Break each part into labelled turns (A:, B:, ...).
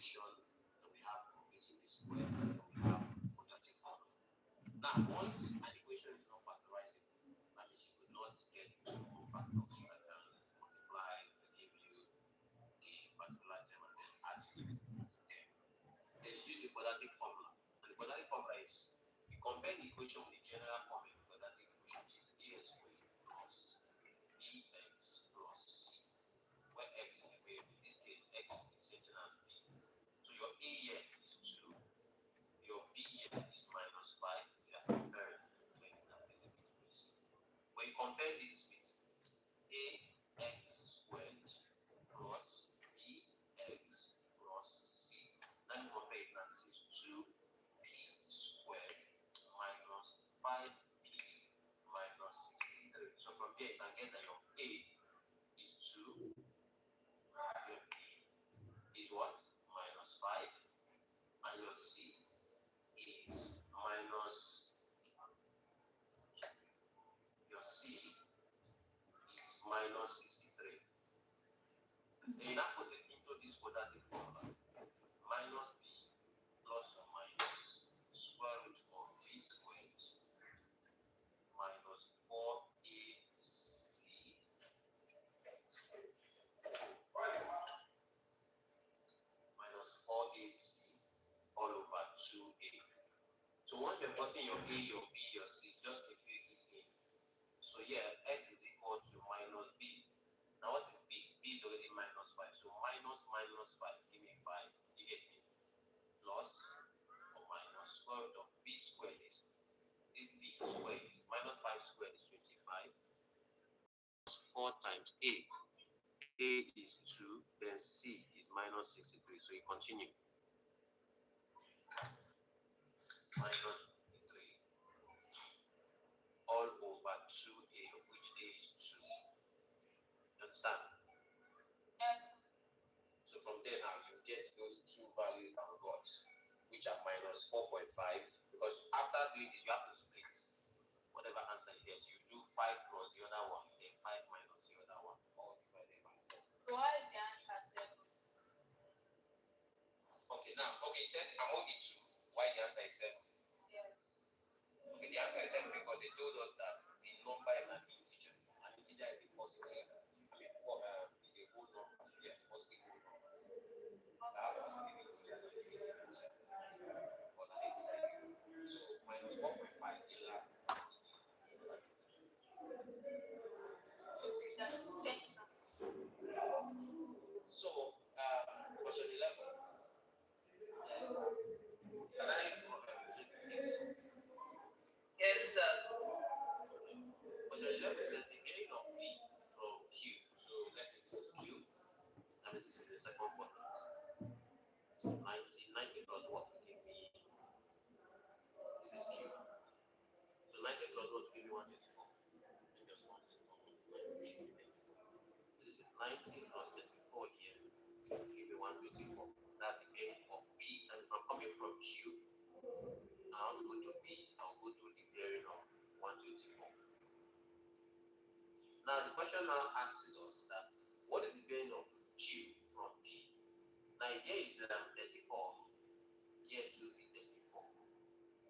A: equation, then we have replacing the square, then we have quadratic formula. Now, once an equation is not factorizable, that means you could not get two factors that can multiply to give you a particular term and then add to it. Then you use the quadratic formula. And the quadratic formula is you compare the equation with the general form of the quadratic equation, which is a squared plus bx plus c, where x is a variable. In this case, x is the same thing as b. So your a here is 2, your b here is minus 5. We are comparing between that is a bit missing. When you compare this with ax squared plus bx plus c, then you compare it now. This is 2p squared minus 5p minus 63. So from here you can get that your a is 2, your b is what? Minus 5, and your c is minus, your c is minus 63. Then you now put it into this quadratic formula. Minus b plus or minus square root of b squared minus 4ac minus 4ac all over 2a. So once you've gotten your a, your b, your c, just equate it in. So here, x is equal to minus b. Now what is b? B is already minus 5. So minus minus 5, give me 5. You get me? Plus or minus square root of b squared is, this b squared is, minus 5 squared is 25. 4 times a. A is 2, then c is minus 63. So you continue. Minus 3 all over 2a, of which a is 2. You understand?
B: Yes.
A: So from there now, you get those two values that we got, which are minus 4.5. Because after doing this, you have to split whatever answer you get. You do 5 plus the other one, then 5 minus the other one, all divided by 4.
B: So what is the answer 7?
A: Okay, now, okay, you said among the two, why the answer is 7?
B: Yes.
A: Okay, the answer is 7 because they told us that the number is an integer. An integer is a positive, is a whole number. Yes, positive whole numbers. Positive integers and negative integers. But an integer is a whole number. So minus 4.5, the last.
B: Thanks.
A: So, question 11. Can I
B: Yes, sir.
A: question 11 says the meaning of P from Q. So let's say this is Q, and this is the second quadrant. So 90 plus what will give me? This is Q. So 90 plus what will give me 124? Just 124. 90. So this is 90 plus 34 here. Give me 124. That's the meaning of P. And if I'm coming from Q, I want to go to P, I'll go to the bearing of 124. Now the question now asks us that what is the bearing of Q from P? Now here is 34, here too is 34.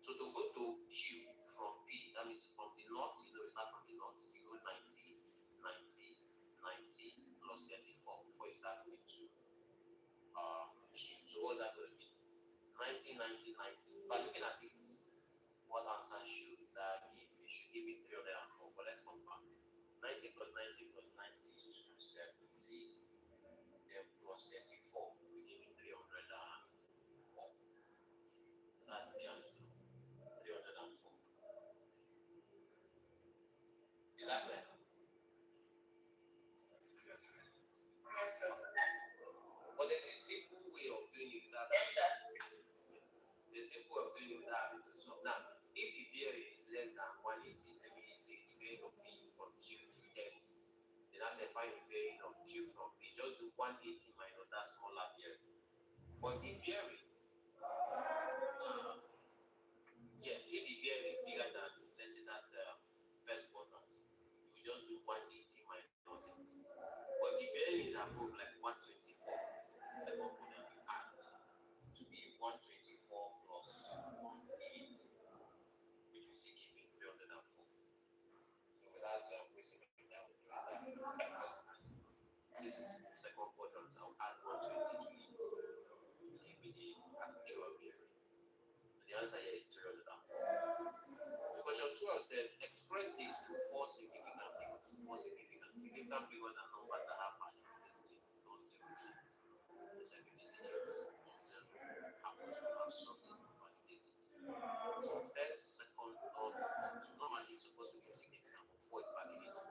A: So to go to Q from P, that means from the north, you know, we start from the north, you go 90, 90, 90 plus 34 before you start going to Q. So what's that going to be? 90, 90, 90. By looking at it, what answer should that give? It should give me 304, but let's confirm. 90 plus 90 plus 90 is 270, then plus 34 will give me 304. So that's the answer. 304. Is that clear? But there's a simple way of doing it without
B: Yes, sir.
A: the simple way of doing it without having to solve. Now, if the bearing is less than 180, let me say the bearing of P from Q is 30. Then I say find the bearing of Q from P. Just do 180 minus that smaller bearing. But the bearing, yes, if the bearing is bigger than, let's say that first quadrant, you just do 180 minus it. But the bearing is above like 124, it's the second quadrant you add. significant figures are numbers that have value basically non-zero meaning. The second integers non-zero happens to have something to validate it. So first, second, third, fourth. Normally it's supposed to be insignificant, but four is bargaining up.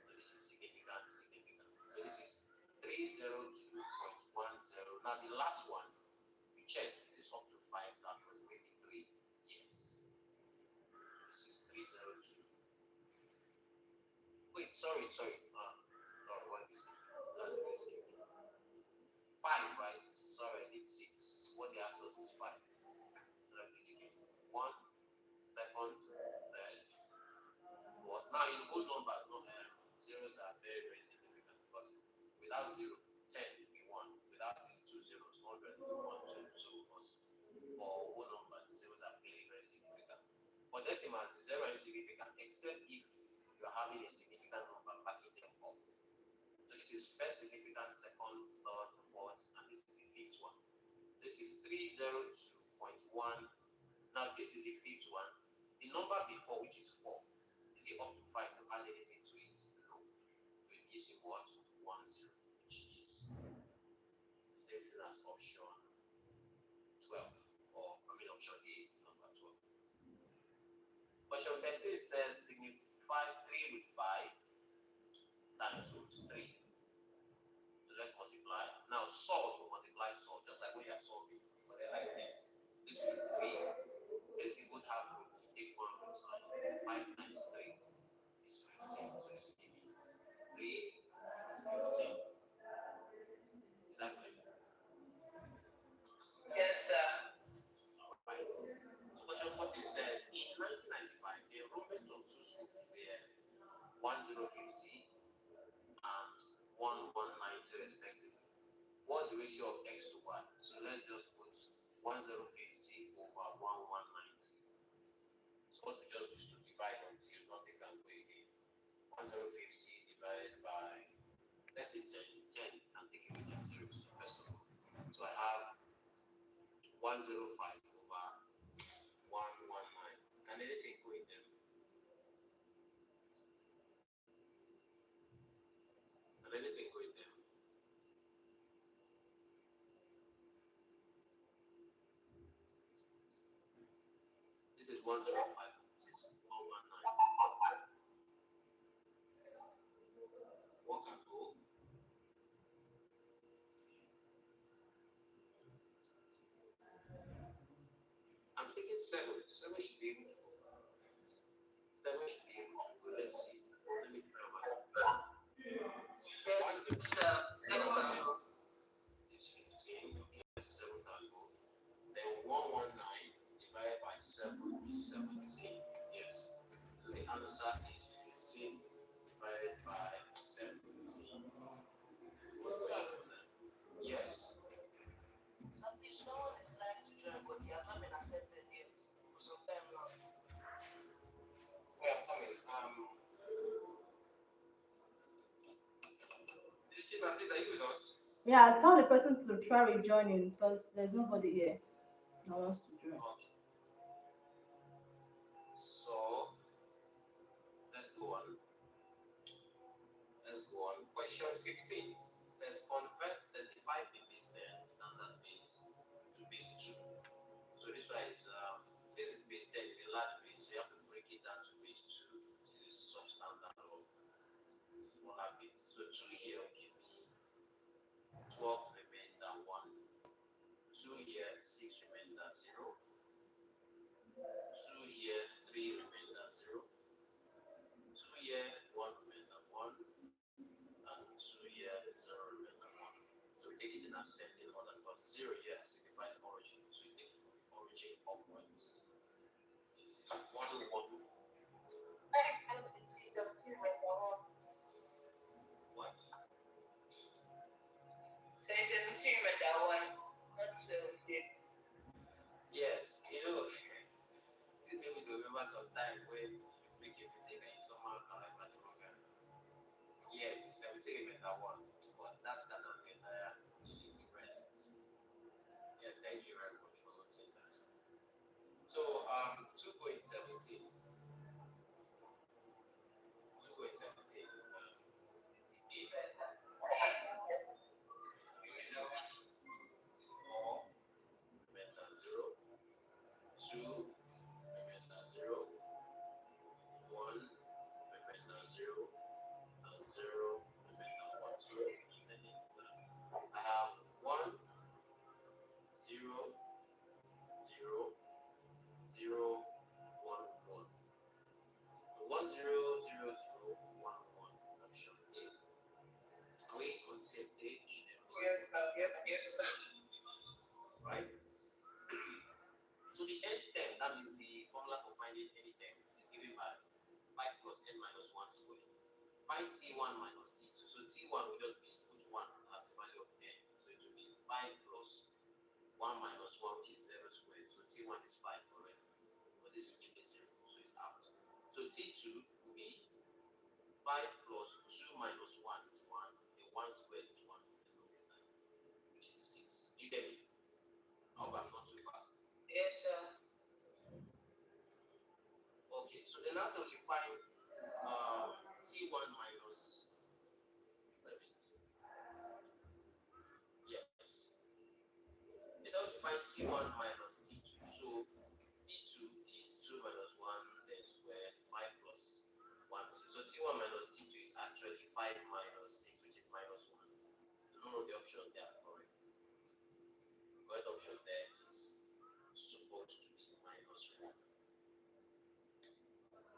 A: So this is significant, significant. So this is 302.10. Now the last one, we check, is this up to 5 to approximately 3? Yes. This is 302. Wait, sorry. Sorry, one mistake. That's a mistake. 5, right? Sorry, I did 6. What they asked us is 5. So let me do it again. 1, second, third, fourth. Now in whole numbers, no, zeros are very, very significant because without 0, 10 will be 1. Without these two zeros, 100 will be 1, 2. So for whole numbers, zeros are very, very significant. But decimals, zero is significant except if you are having a significant number backing them up. So this is first significant, second, third, fourth, and this is the fifth one. This is 302.1. Now this is the fifth one. The number before, which is 4, is it up to 5 to add anything to it? No. So it gives you what? 1, 0, which is the same thing as option 12, or option A, number 12. Question 13 says signify 3 with 5. That includes 3. So let's multiply. Now solve will multiply solve, just like when you are solving, but they're like this. This will be 3. Since you would have root, you take one root sign. 5 times 3 is 15. So this will give you 3 is 15. Is that clear?
B: Yes, sir.
A: Alright. So question 14 says in 1995, the enrollment of 2 schools were 1050 and 1190 respectively. What's the ratio of x to y? So let's just put 1050 over 1190. So what we just use to divide until nothing can go again. 1050 divided by, let's say 10. 10 and take away their zeros first of all. So I have 105 over 119. Can anything go in them? Can anything go in them? This is 105. This is 119. What can go? I'm thinking 7. 7 should be able to go. 7 should be able to go. Let's see. Let me try my
B: Yes, sir. 7 can go.
A: is 15. Okay, 7 can go. Then 119 divided by 7 is 17. Yes. So the answer is 15 divided by 17. What question was that? Yes.
B: Someone is trying to join, but he has not been accepted yet for some time now.
A: We are coming. Please, are you with us?
C: Yeah, I'll tell the person to try rejoining because there's nobody here that wants to join.
A: Okay. So let's go on. Let's go on. Question 15 says convert 35 in base 10 standard base to base 2. So this one is since it's base 10 is a large base, so you have to break it down to base 2. This is substandard or smaller base. So 2 here will give me 12 remainder 1. 2 here, 6 remainder 0. 2 here, 3 remainder 0. 2 here, 1 remainder 1. And 2 here, 0 remainder 1. So we take it in ascending order because 0 here signifies origin. So we take it from the origin upwards. So this is 1, 1. What?
B: So it's 17 remainder 1, not 12.
A: Yes, this made me to remember some time when you make a mistake and somehow arrive at the wrong answer. Yes, it's 17 remainder 1, but that's the entire the rest. Yes, thank you very much for noting that. So 2 going 17. 2 going 17. T1 is 5 already. But this is missing, so it's out. So T2 will be 5 plus 2 minus 1 is 1. The 1 squared is 1. Which is 6. You get it? I hope I'm not too fast.
B: Yes, sir.
A: Okay, so the last one we find T1 minus, let me, yes. It's how to find T1 minus T2. So T2 is 2 minus 1, then squared 5 plus 1. So T1 minus T2 is actually 5 minus 6, which is minus 1. So none of the options there are correct. The correct option there is supposed to be minus 1.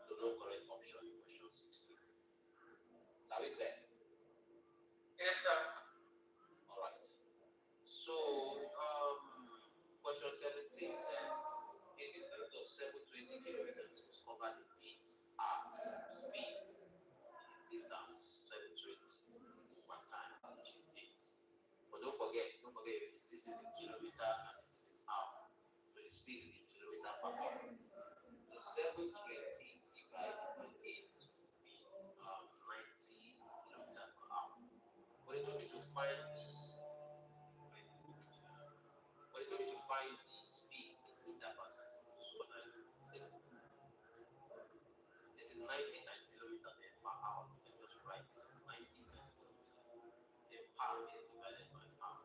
A: So no correct option in question 16. Are we clear?
B: Yes, sir.
A: Alright. So question 17 says a distance of 720 kilometers was covered in 8 hours. Speed is distance 720 one time, which is 8. But don't forget, this is in kilometer and this is in hour. So the speed is in kilometer per hour. So 720 divided by 8 will be 90 kilometers per hour. But it told me to find the speed in meter per second. So what I do is this is 90 times kilometer then per hour. You can just write this 90 times kilometer then per is divided by hour.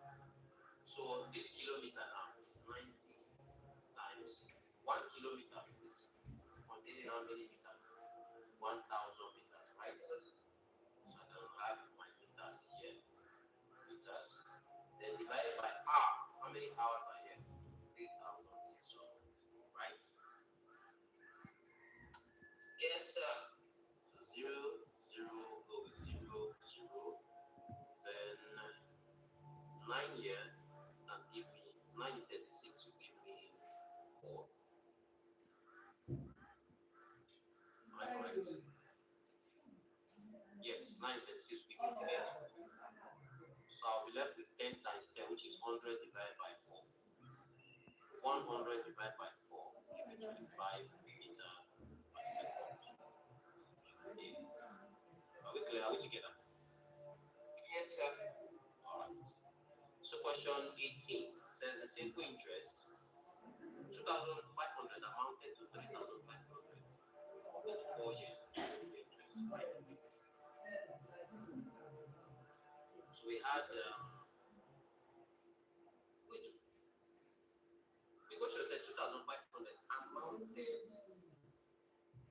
A: So this kilometer now is 90 times 1 kilometer is containing how many meters? 1,000 meters, right? So I can have my meters here, meters. Then divided by hour. How many hours are here? 3,600, right?
B: Yes, sir.
A: So 0, 0, go with 0, 0. Then 9 here and give me 936 will give me 4. Am I correct? Yes, 936 will give me 4. So I'll be left with 10 times 10, which is 100 divided by 4. 100 divided by 4 give me 25 meter per second. Okay. Are we clear? Are we together?
B: Yes, sir.
A: Alright. So question 18 says the simple interest 2,500 amounted to 3,500 in 4 years. Interest by the rate. So we had wait, the question said 2,500 amounted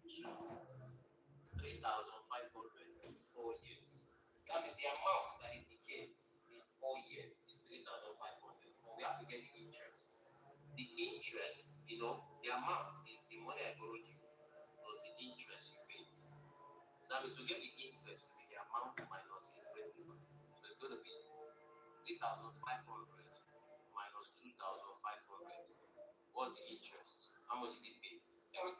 A: to 3,500 in 4 years. That means the amount that it became in 4 years is 3,500. But we have to get the interest. The interest, the amount is the money I borrowed you plus the interest you paid. That means to get the interest will be the amount minus the principal. So it's going to be 3,500 minus 2,500. What's the interest? How much did it pay? 1,000.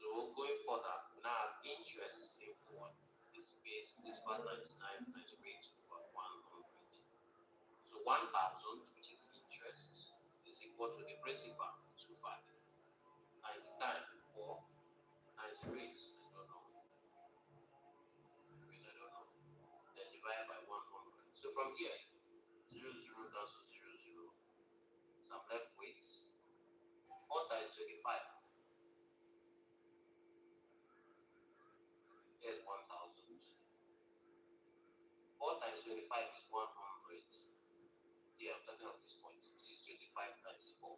A: So going further, we now have interest simple one. This space, this part times time times rate over 100. So 1,000, which is interest, is equal to the principal, 25, times time, 4, times rate, I don't know. Then divided by 100. So from here, 0, 0 down to 0, 0. So I'm left with 4 times 25. Here's 1,000. 4 times 25 is 100. Yeah, I'm talking of this point. This 25 times 4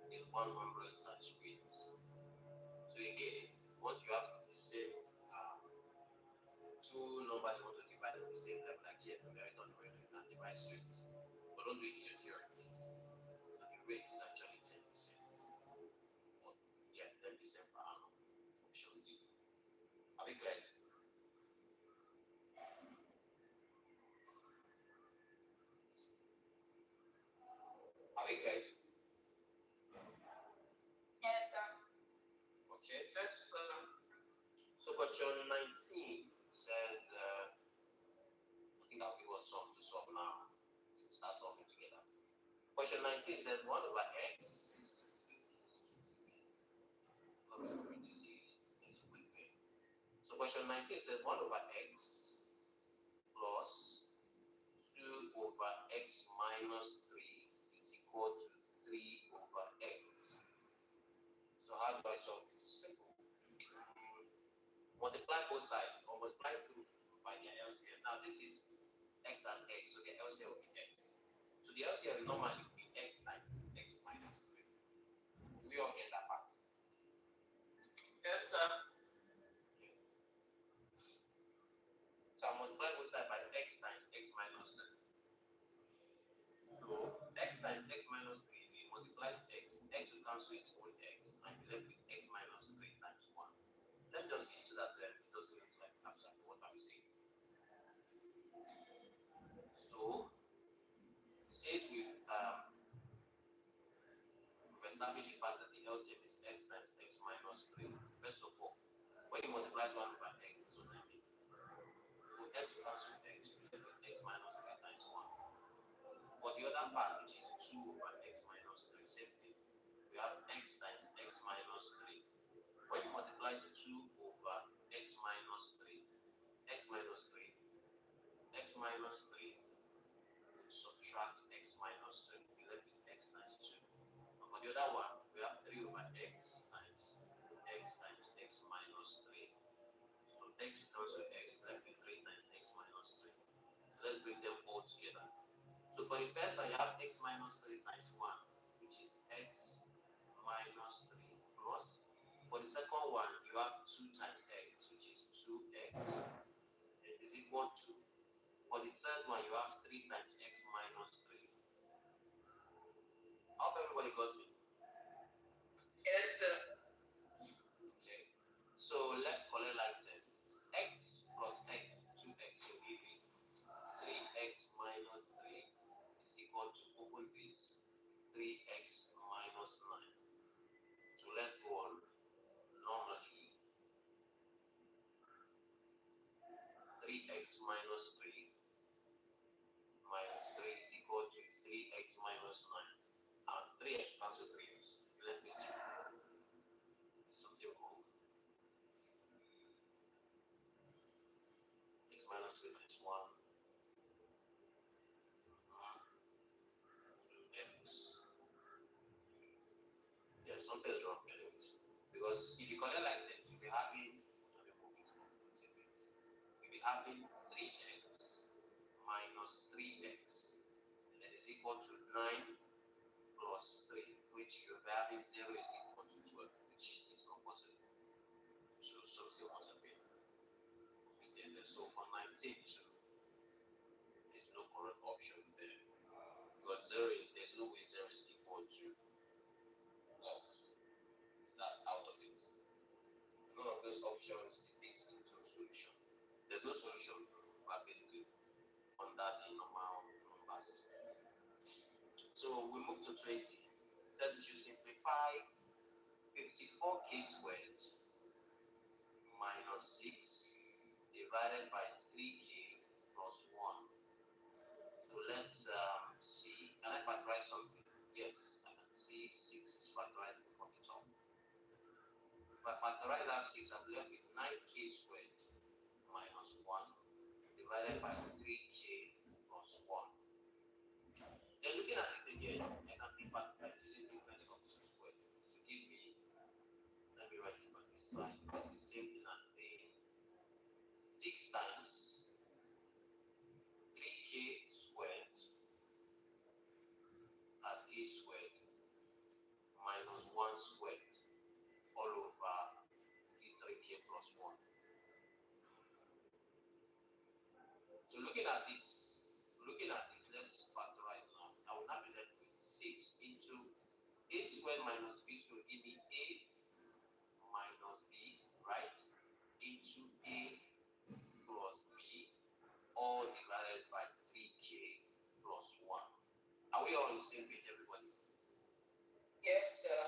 A: is 100 times rate. So again, once you have the same two numbers you want to divide at the same level, like here, numerical and numerator, you can divide straight. But don't do it in your theory, please. So the rate is actually 10%. Or, yeah, 10% per annum. Option D. Are we clear? Are we clear?
B: Yes, sir.
A: Okay, let's. So question 19 says, I think I'll give us some to solve now. Start solving together. Question 19 says 1 over x. So question 19 says 1 over x plus 2 over x minus 3 is equal to 3 over x. So how do I solve this? Simple. Multiply both sides or multiply through by their LCM. Now this is x and x, so the LCM will be x. So the LCM normally will be x times x minus 3. We all get that part. Yes, sir. Okay. So I multiply both sides by x times x minus 3. So x times x minus 3, we multiply x will cancel its own x, and we left with x minus 3 times 1. Let's just get to that it doesn't look like absolutely what I'm saying. So since we've established the fact that the LCM is x times x minus 3, first of all, when you multiply 1 over x, so that means for x to cancel x, you left with x minus 3 times 1. For the other part, which is 2 over x minus 3, same thing. We have x times x minus 3. When you multiply 2 over x minus 3, x minus 3, x minus 3, we subtract x minus 3, we left with x times 2. And for the other one, we have 3 over x times x minus 3. So x cancel x, we left with 3 times x minus 3. So let's bring them all together. So for the first one, you have x minus 3 times 1, which is x minus 3 plus. For the second one, you have 2 times x, which is 2x. It is equal to. For the third one, you have 3 times x minus 3. I hope everybody got me.
B: Yes, sir.
A: Okay. So let's collect like terms. X plus x, 2x will give me 3x minus 3 is equal to, open this, 3x minus 9. So let's go on. Normally, 3x minus 3 minus 3 is equal to 3x minus 9. And 3x cancel 3x. Let me see. Something wrong. X minus 3 times 1. X. Yeah, something is wrong anyways. Because if you collect like that, you'll be having, you'll be having 3x minus 3x. And then is equal to 9 plus 3, which you'll be having 0 is equal to 12, which is not possible. So something must have been omitted there. So for 19 too, there's no correct option there. Because 0, there's no way 0 is equal to 12. That's out of it. None of those options depicts into solution. There's no solution, but basically on that in normal number system. So we move to 20. It says we should simplify 54k squared minus 6 divided by 3k plus 1. So let's see. Can I factorize something? Yes, I can see 6 is factorized from the top. If I factorize out 6, I'm left with 9k squared minus 1 divided by 3k plus 1. Then looking at this again, I can see factorize using difference of 2 squared to give me, let me write it on this side. This is same thing as saying 6 times 3k squared as k squared minus 1 squared all over the 3k plus 1. So looking at this, let's factorize now. I will now be left with 6 into a squared minus b squared give me a minus b, right? Into a plus b, all divided by 3k plus 1. Are we all on the same page, everybody?
B: Yes, sir.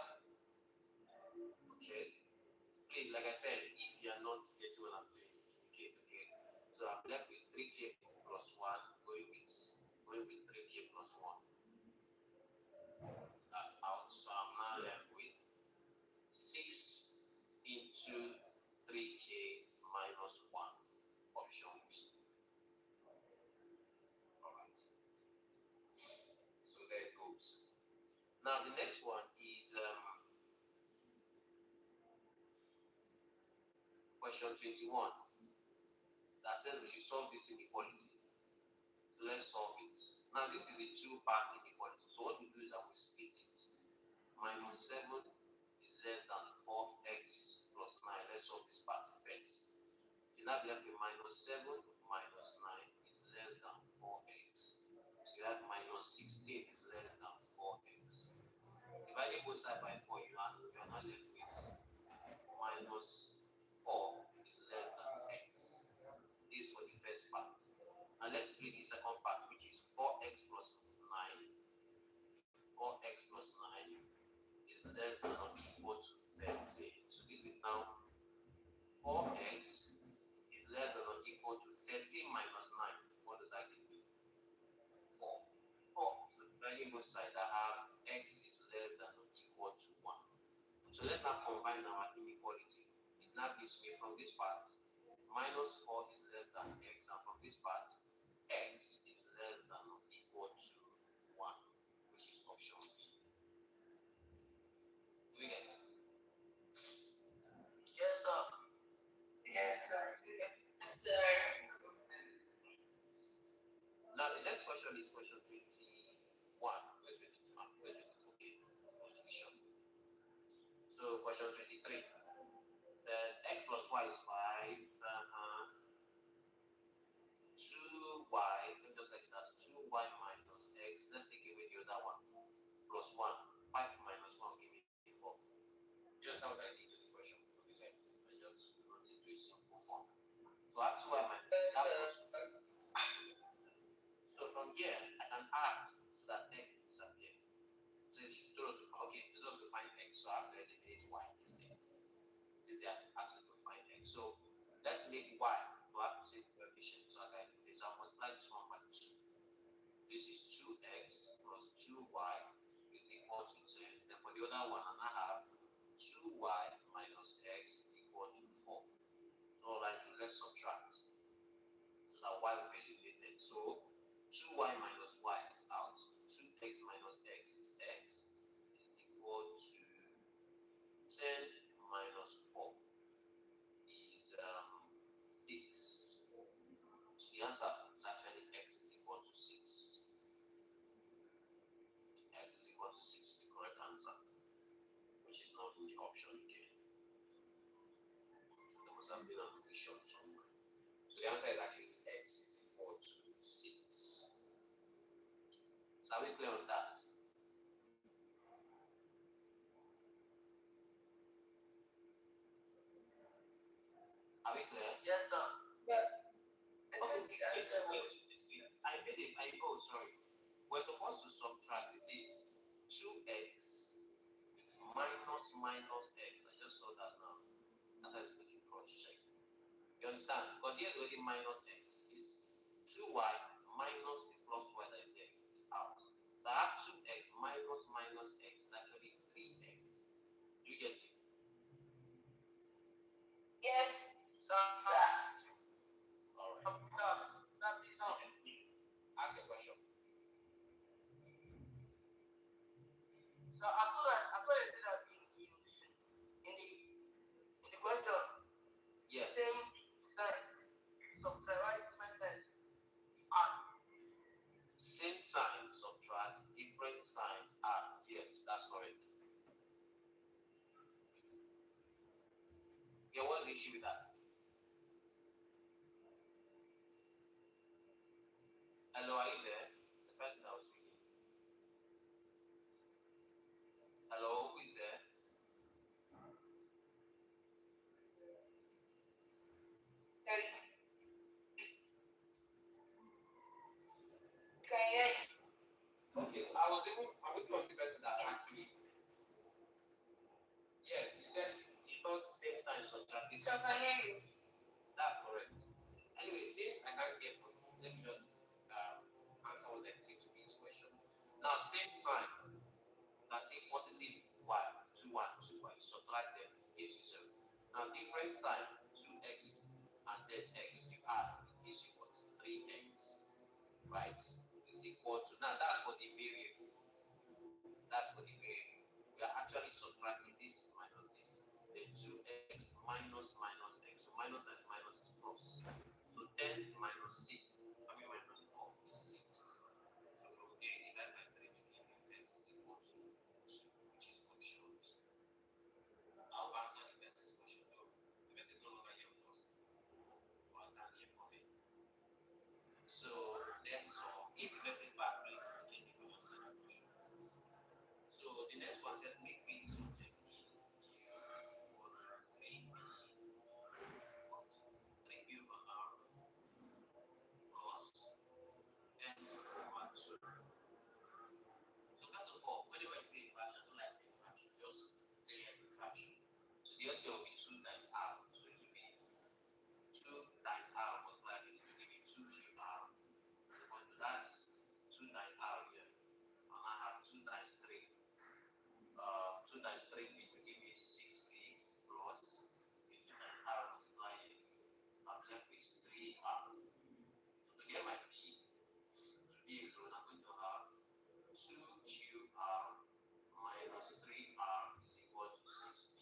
A: Okay. Please, like I said, if you are not getting what I'm doing, communicate, okay? So I'm left with 3k plus 1 going with 3k plus 1. Now the next one is question 21 that says we should solve this inequality. So let's solve it. Now this is a two-part inequality. So what we do is that we split it. Minus 7 is less than 4x plus 9. Let's solve this part first. You now be left with minus 7 minus 9 is less than 4x. So you have minus 16 is less than 4x. Dividing both sides by 4, you are not left with minus 4 is less than x. This is for the first part. And let's split the second part, which is 4x plus 9. 4x plus 9 is less than or equal to 13. So this is now 4x is less than or equal to 13 minus 9. What does that give me? 4. 4. So dividing both sides, I have x is less than or equal to 1. So let's now combine our inequality. It now gives me from this part, minus 4 is less than x, and from this part, x is less than or equal to 1, which is option B. Do we get it?
B: Yes, sir. Yes, sir. Yes, sir.
A: Now the next question is question 21. Where's 21? Where's 22? Okay, position. So question 23 says x plus y is 5. 2y, let me just like it as 2y minus x. Let's take away the other one. Plus 1. 5 minus 1 give me 4. You understand what I did with the question? Okay, I just wrote it to a simple form. So I have 2y minus that plus. So from here, I can add so that x disappears. So it should throw us to find, okay, it throws us to find x. So I have to eliminate y instead. This is actually to find x. So let's make y to have the same coefficient. So I can eliminate. So I multiply this one by 2. This is 2x plus 2y is equal to 10. Then for the other one, I have 2y minus x is equal to 4. So like let's subtract. So that y will be eliminated. So 2y minus y is out. 2x minus x is equal to 10 minus 4 is 6. So the answer is actually x is equal to 6. X is equal to 6 is the correct answer, which is not in the option again. There must have been an omission somewhere. So the answer is actually x is equal to 6. So are we clear on that? Are we clear?
B: Yes, sir. But I think the answer was.
A: I made it. Oh, sorry. We're supposed to subtract. This is 2x minus minus x. I just saw that now. That is going to cross check. You understand? Because here already minus x is 2y minus the plus y that is here is out. So I have 2x minus minus x is actually 3x. Do you get it?
B: Yes, sir.
A: All right.
B: Please help.
A: Ask a question.
B: So I couldn't see that in the question.
A: Yes.
B: Same size. Subtract different size.
A: Same sign, subtract, different signs add. Yes, that's correct. Yeah, what's the issue with that? Hello, are you there? The person that was speaking. Hello, who is there?
B: Sorry. Can you hear me?
A: Okay, I'm waiting on the person that asked me. Yes, you said you thought same sign subtract.
B: So can hear you.
A: That's correct. Anyway, since I can't get from you, let me just answer what I think to this question. Now, same sign. Now, say positive y, 2y, 2y. Subtract them, gives you 0. Now, different sign, 2x and then x, you add, it gives you what? 3x. Right? Is equal to, now that's for the variable. That's for the minus minus x. So minus times minus is plus. So 10 minus 6, minus 4 is 6. So from there, divide by 3 to give you x is equal to 2, which is option B. I'll answer the person's question though. The person is no longer here with us. But I can hear from it. So let's solve. If the person is back, please thank you for answering the question. So the next one says make me the subject in equal to 3b over r plus s over 2. So first of all, whenever you say fraction, don't like saying fraction, just clear the fraction. So the answer will be 2 times r. So it will be 2 times r multiplied with to give you 2qr. So going to that 2 times r here. And I have 2 times 3. 2 times 3b to give me 6b plus 2 times r multiplied. I'm left with 3r. So to get my b, to be alone, I'm going to have 2qr minus 3r is equal to 6b.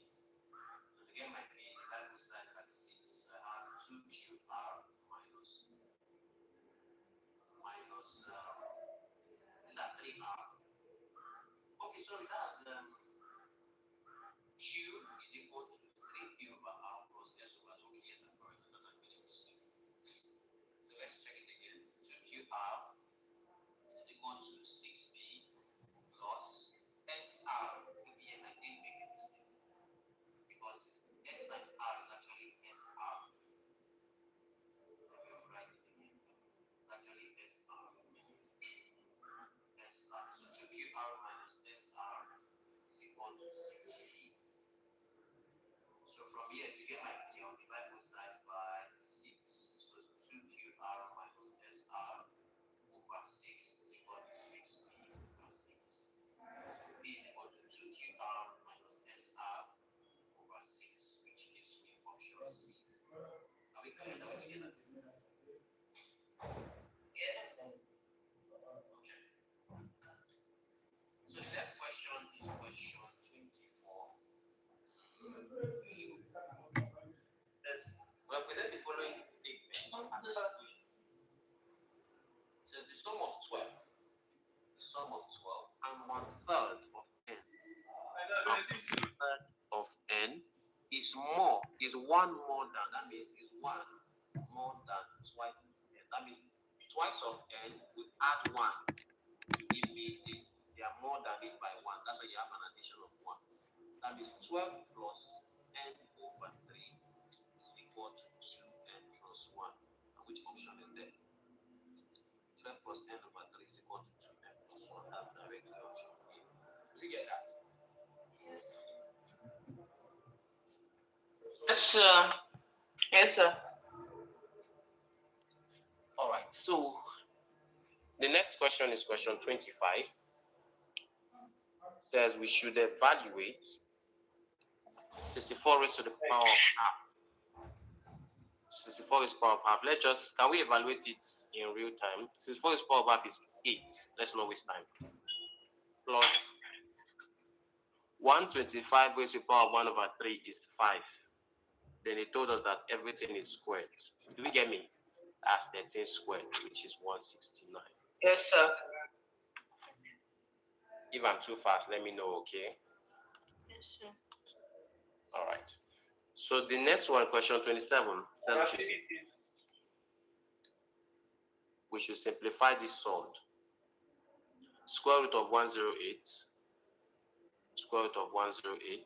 A: So to get my b, divide both sides by 6. So I have 2qr minus is that 3r? Okay, sorry, that's q is equal to 3b over r plus s over 2. Okay, yes, I'm correct. I'm not making a mistake. So let's check it again. 2qr is equal to 6b plus sr. Okay, yes, I did make a mistake because s times r is actually sr. Let me write it again. It's actually sr. sr. So 2qr minus sr is equal to 6b. So from here to get my p, I'll divide both sides by 6. So 2qr minus sr over 6 is equal to 6b over 6. So b is equal to 2qr minus sr over 6, which gives me option C. Are we clear? Are we together?
B: Yes.
A: Okay. So the next question is question 24. Yes. Well, present the following statement. It says the sum of 12 and 1/3 of n of n is one more than, that means is one more than twice n. That means twice of n, we add 1 to give me this. They are more than it by 1. That's why you have an addition of 1. That means 12 plus n over 3 is equal to 2n plus 1. And which option is there? 12 plus n over 3 is equal to 2n plus 1. That's directly option A. Do you get that?
B: Yes, sir. Yes, sir.
A: All right. So the next question is question 25. Says we should evaluate 64 raised to the power of half. 64 raised to the power of half. Can we evaluate it in real time? 64 raised to the power of half is 8. Let's not waste time. Plus 125 raised to the power of 1 over 3 is 5. Then it told us that everything is squared. Do we get me? That's 13 squared, which is 169.
B: Yes, sir.
A: If I'm too fast, let me know, okay?
B: Yes, sir.
A: All right. So the next one, question 27. We should simplify this solved. Square root of 108, square root of 108,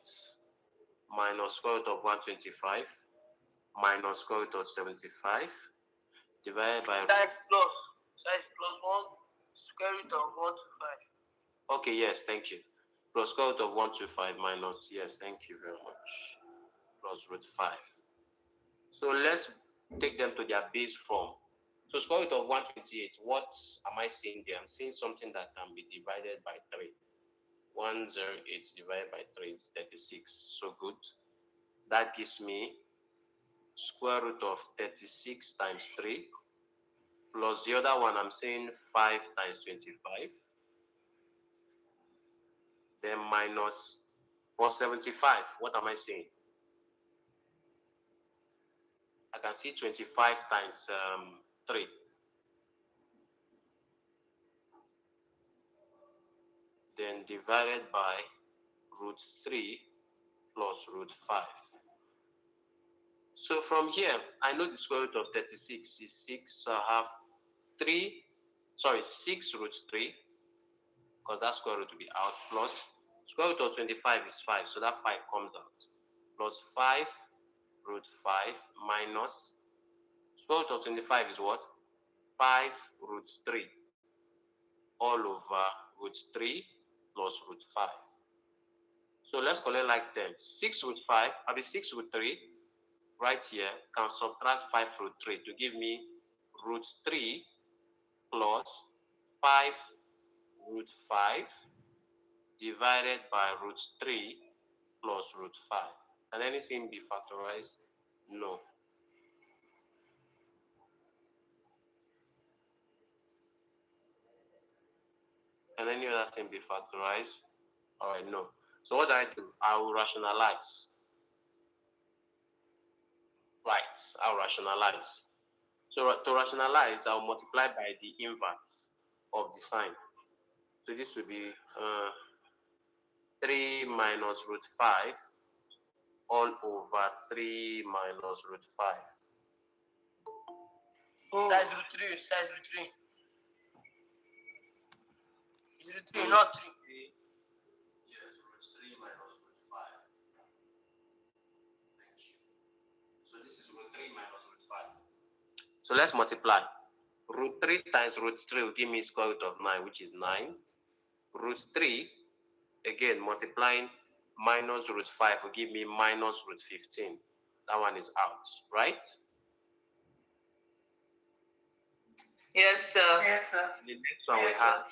A: minus square root of 125, minus square root of 75, divided by...
B: That is plus. That is plus 1 square root of 125.
A: Okay, yes, thank you. Plus square root of 125 minus, yes, thank you very much. Plus root 5. So let's take them to their base form. So square root of 128, what am I seeing there? I'm seeing something that can be divided by 3. 108 divided by 3 is 36. So good. That gives me square root of 36 times 3 plus the other one I'm saying 5 times 25. Then minus for 75. What am I saying? I can see 25 times 3. Then divided by root 3 plus root 5. So from here, I know the square root of 36 is 6. So I have 6 root 3, because that square root will be out, plus square root of 25 is 5. So that 5 comes out. Plus 5 root 5 minus square root of 25 is what? 5 root 3 all over root 3 plus root 5. So let's collect like terms. 6 root 5, I'll be 6 root 3 right here, can subtract 5 root 3 to give me root 3 plus 5 root 5 divided by root 3 plus root 5. Can anything be factorized? No. Can any other thing be factorized? All right, no. So what do? I will rationalize. Right, I'll rationalize. So to rationalize, I'll multiply by the inverse of the sign. So this will be 3 minus root 5 all over 3 minus root 5.
B: Size root 3, size root 3. Is root 3, not 3.
A: Yes, root 3 minus root 5. Thank you. So this is root 3 minus root 5. So let's multiply. Root 3 times root 3 will give me square root of 9, which is 9. Root 3, again, multiplying minus root 5 will give me minus root 15. That one is out, right?
B: Yes, sir.
C: Yes, sir.
A: The next one we have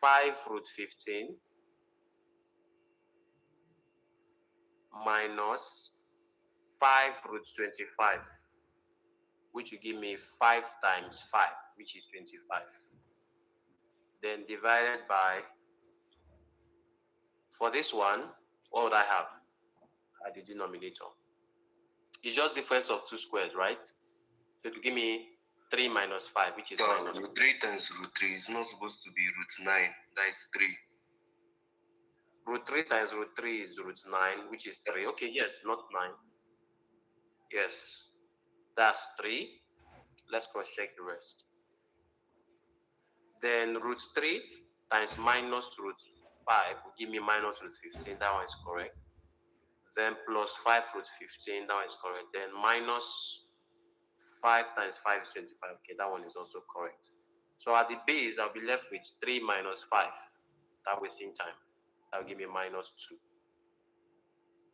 A: 5 root 15 minus 5 root 25, which will give me 5 times 5, which is 25. Then divided by, for this one, what would I have at the denominator? It's just difference of 2 squares, right? So it will give me 3 minus 5, which is
D: So
A: minus.
D: root 3 times root 3 is not supposed to be root 9. That is 3.
A: Root 3 times root 3 is root 9, which is 3. Okay, yes, not 9. Yes, that's 3. Let's cross-check the rest. Then root 3 times minus root 5 will give me minus root 15. That one is correct. Then plus 5 root 15. That one is correct. Then minus 5 times 5 is 25. Okay, that one is also correct. So at the base, I'll be left with 3 minus 5. That wasting time. That will give me minus 2.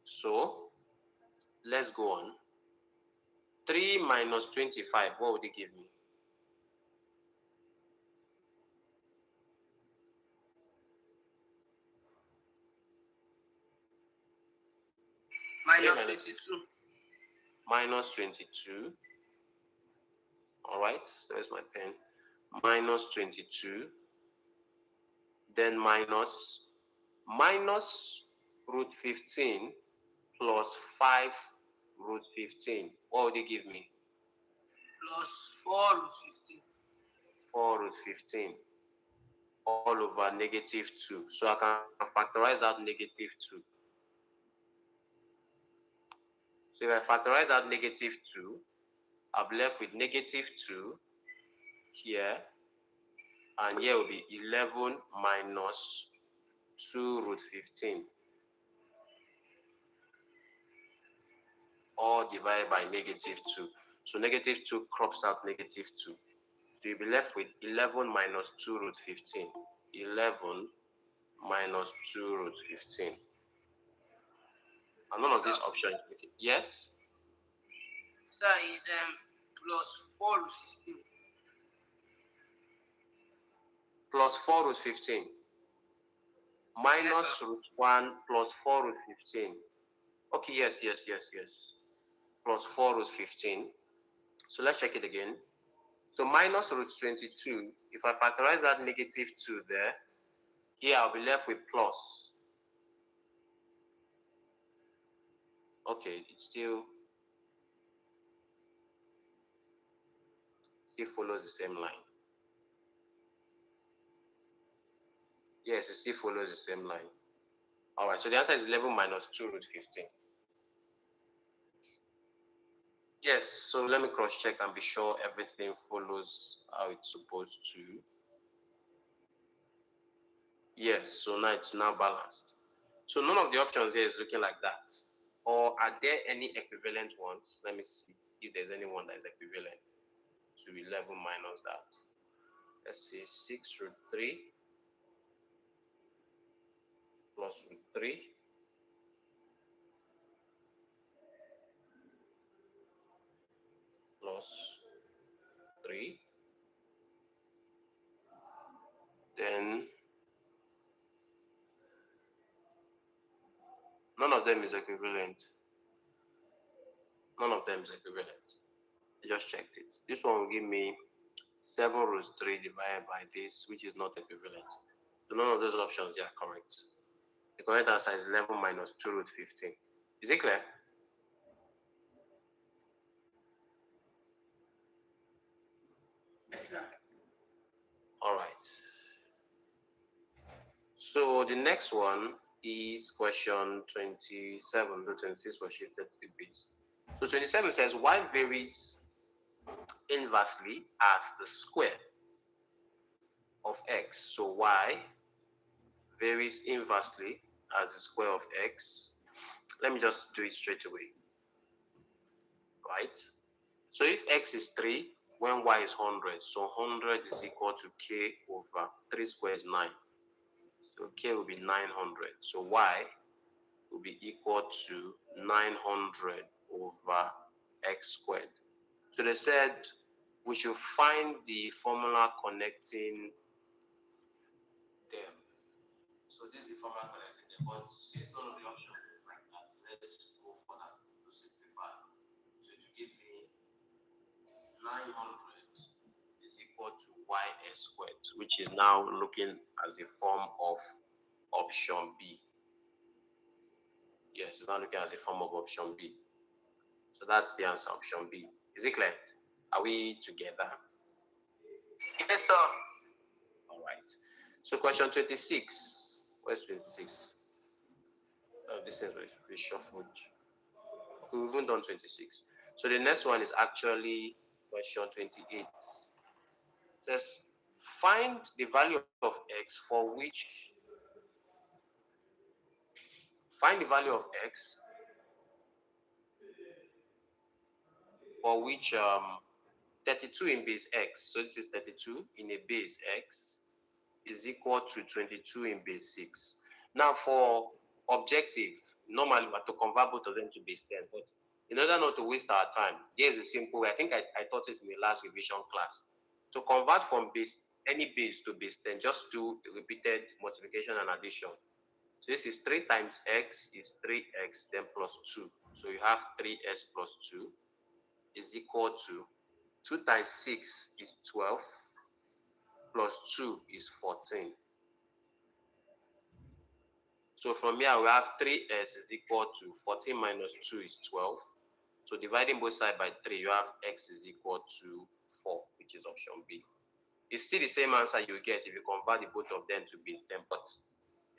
A: So let's go on. 3 minus 25, what would it give me?
B: Minus 22.
A: Minus 22. All right, there's my pen. Minus 22. Then minus root 15 plus 5 root 15. What would it give me?
B: Plus 4 root 15.
A: 4 root 15 all over negative 2. So I can factorize out negative 2. So if I factorize out negative 2, I'll be left with negative 2 here, and here will be 11 minus 2 root 15, all divided by negative 2. So negative 2 crops out negative 2. So you'll be left with 11 minus 2 root 15. 11 minus 2 root 15. And none of these options. Yes?
B: Sir, is plus 4 root 16.
A: Plus 4 root 15. Minus
B: Yes,
A: root 1 plus 4 root 15. Okay, yes. Plus 4 root 15. So let's check it again. So minus root 22, if I factorize that negative 2 there, here I'll be left with plus. Okay, it's still still follows the same line. Yes, it still follows the same line. All right, so the answer is 11 minus 2 root 15. Yes, so let me cross-check and be sure everything follows how it's supposed to. Yes, so now it's now balanced. So none of the options here is looking like that. Or are there any equivalent ones? Let me see if there's any one that is equivalent to 11 minus that. Let's see, 6 root 3 plus root 3 plus 3. Then none of them is equivalent. None of them is equivalent. I just checked it. This one will give me 7 root 3 divided by this, which is not equivalent. So none of those options are correct. The correct answer is 11 minus 2 root 15. Is it clear? All right. So the next one is question 27. The 26 was shifted to the base. So 27 says y varies inversely as the square of x. So y varies inversely as the square of x. Let me just do it straight away. Right? So if x is 3, when y is 100, so 100 is equal to k over 3 squared is 9. So k will be 900. So y will be equal to 900 over x squared. So they said we should find the formula connecting them. So this is the formula connecting them. But since none of the options is like that, let's go for that to simplify. So to give me 900 is equal to ys squared, which is now looking as a form of option B. Yes, it's now looking as a form of option B. So that's the answer, option B. Is it clear? Are we together?
B: Yes, sir.
A: All right. So question 26. Where's 26? Oh, this is reshuffled. We've even done 26. So the next one is actually question 28. It says, find the value of x for which find the value of x for which 32 in base x. So this is 32 in a base x is equal to 22 in base 6. Now for objective, normally we have to convert both of them to base 10, but in order not to waste our time, here's a simple way. I think I taught it in the last revision class. To convert from any base to base 10, just do repeated multiplication and addition. So this is 3 times x is 3x, then plus 2. So you have 3s plus 2 is equal to 2 times 6 is 12, plus 2 is 14. So from here, we have 3s is equal to 14 minus 2 is 12. So dividing both sides by 3, you have x is equal to 4, which is option B. It's still the same answer you get if you convert the both of them to base 10, but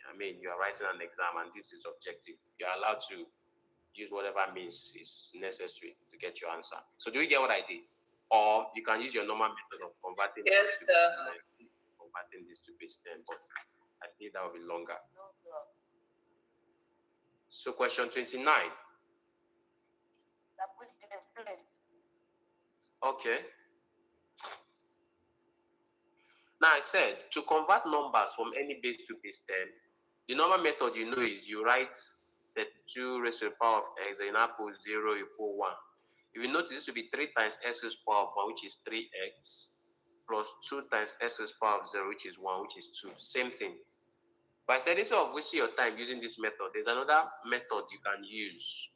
A: I mean, you are writing an exam and this is objective. You are allowed to use whatever means is necessary to get your answer. So do you get what I did? Or you can use your normal method of converting
B: Yes,
A: this to
B: sir.
A: base 10, converting this to base 10, but I think that will be longer.
B: No, sir.
A: So question 29.
B: That which did explain.
A: Okay. Now I said to convert numbers from any base to base 10, the normal method you know is you write 32 raised to the power of x, and you now put 0 equal 1. If you notice, this will be 3 times x raised to the power of 1, which is 3x, plus 2 times x raised to the power of 0, which is 1, which is 2. Same thing. But I said instead of wasting your time using this method, there's another method you can use,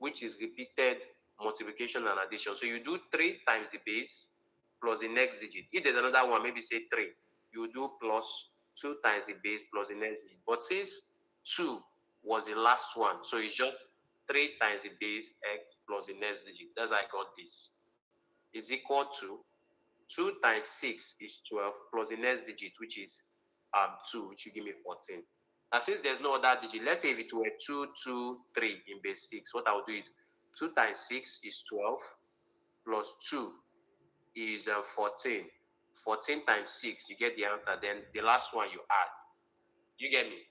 A: which is repeated multiplication and addition. So you do 3 times the base plus the next digit. If there's another one, maybe say 3, you do plus 2 times the base plus the next digit. But since 2 was the last one, so it's just 3 times the base x plus the next digit. That's how I got this. Is equal to 2 times 6 is 12 plus the next digit, which is 2, which will give me 14. Now, since there's no other digit, let's say if it were 2, 2, 3 in base 6, what I'll do is 2 times 6 is 12 plus 2 is 14. 14 times 6, you get the answer. Then the last one you add. You get me?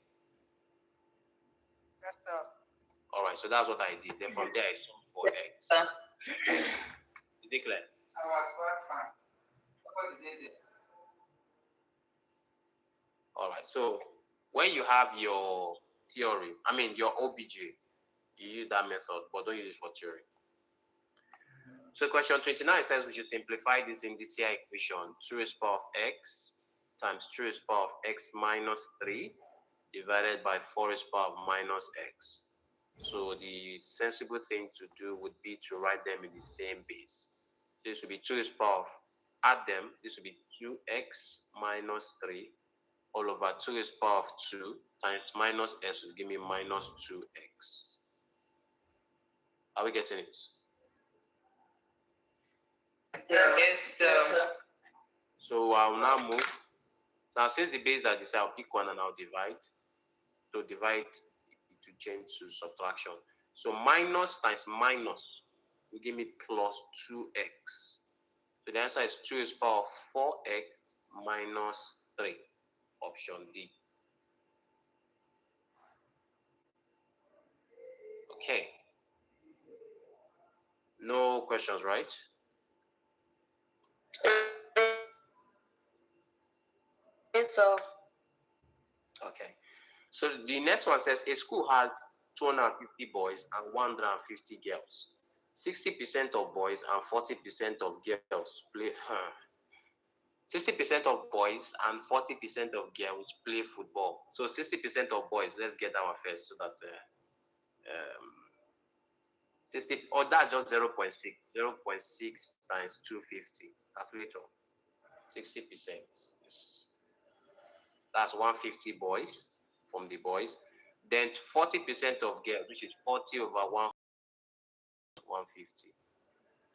B: Yes, sir.
A: All right, so that's what I did. Then from there, I solved for x. Is it clear? All right, so when you have your theory, your OBJ, you use that method, but don't use it for theory. So question 29 says we should simplify this indicial equation, 2 raised to the power of x times 2 raised to the power of x minus 3 divided by 4 raised to the power of minus x. So the sensible thing to do would be to write them in the same base. This would be 2 raised to the power of, add them, this would be 2x minus 3 all over 2 raised to the power of 2 times minus x will give me minus 2x. Are we getting it?
B: Yes, sir.
A: So I'll now move. Now, since the base are the same, I'll pick one and I'll divide. To divide, it will change to subtraction. So minus times minus will give me plus 2x. So the answer is 2 raised to the power of 4x minus 3. Option D. Okay. No questions, right?
B: Yes, sir.
A: Okay. So the next one says a school had 250 boys and 150 girls. 60% of boys and 40% of girls play. 60% of boys and 40% of girls play football. So 60% of boys. Let's get our first so that 60. Or that's just 0.6. 0.6 times 250. Calculator. 60%. That's 150 boys from the boys. Then 40% of girls, which is 40 over 150.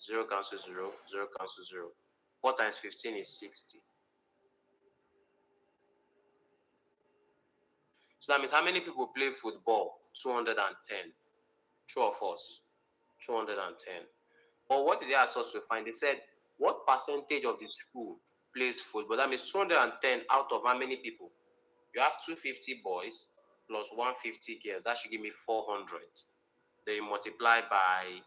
A: 0 cancels 0, 0 cancels 0. 4 times 15 is 60. So that means how many people play football? 210. True or false? 210. But what did they ask us to find? They said, what percentage of the school plays football? That means 210 out of how many people? You have 250 boys plus 150 girls. That should give me 400. Then you multiply by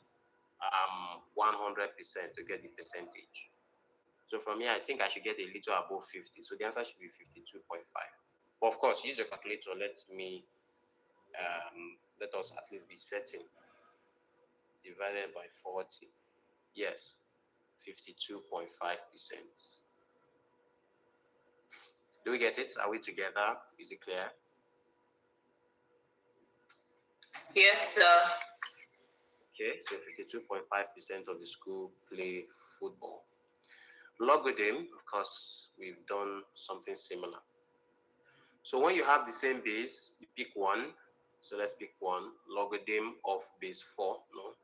A: 100% to get the percentage. So from here, I think I should get a little above 50. So the answer should be 52.5. But of course, use your calculator. Let us at least be certain. Divided by 40. Yes, 52.5%. Do we get it? Are we together? Is it clear?
B: Yes, sir.
A: Okay, so 52.5% of the school play football. Logarithm, of course, we've done something similar. So when you have the same base, you pick one. So let's pick one. Logarithm of base 4. No.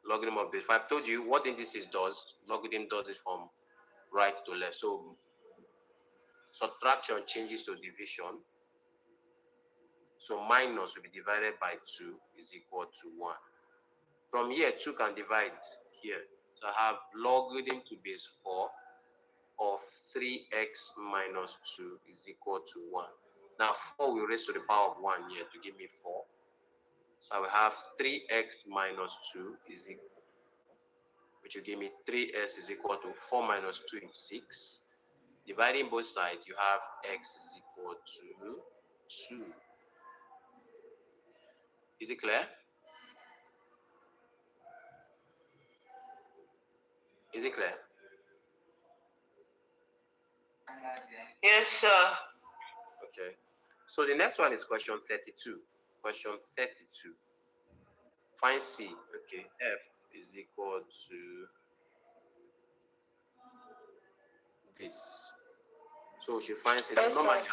A: Logarithm of base 5. I've told you what indices does. Logarithm does it from right to left. So subtraction changes to division. So minus will be divided by 2 is equal to 1. From here, 2 can divide here. So I have logarithm to base 4 of 3x minus 2 is equal to 1. Now 4 will raise to the power of 1 here to give me 4. So I will have 3x minus 2 is equal, which will give me 3s is equal to 4 minus 2 is 6. Dividing both sides, you have x is equal to 2. Is it clear? Is it clear?
B: Yes, sir.
A: Okay. So the next one is question 32. Question 32. Find C. Okay. F is equal to this. So we should find C. Normally,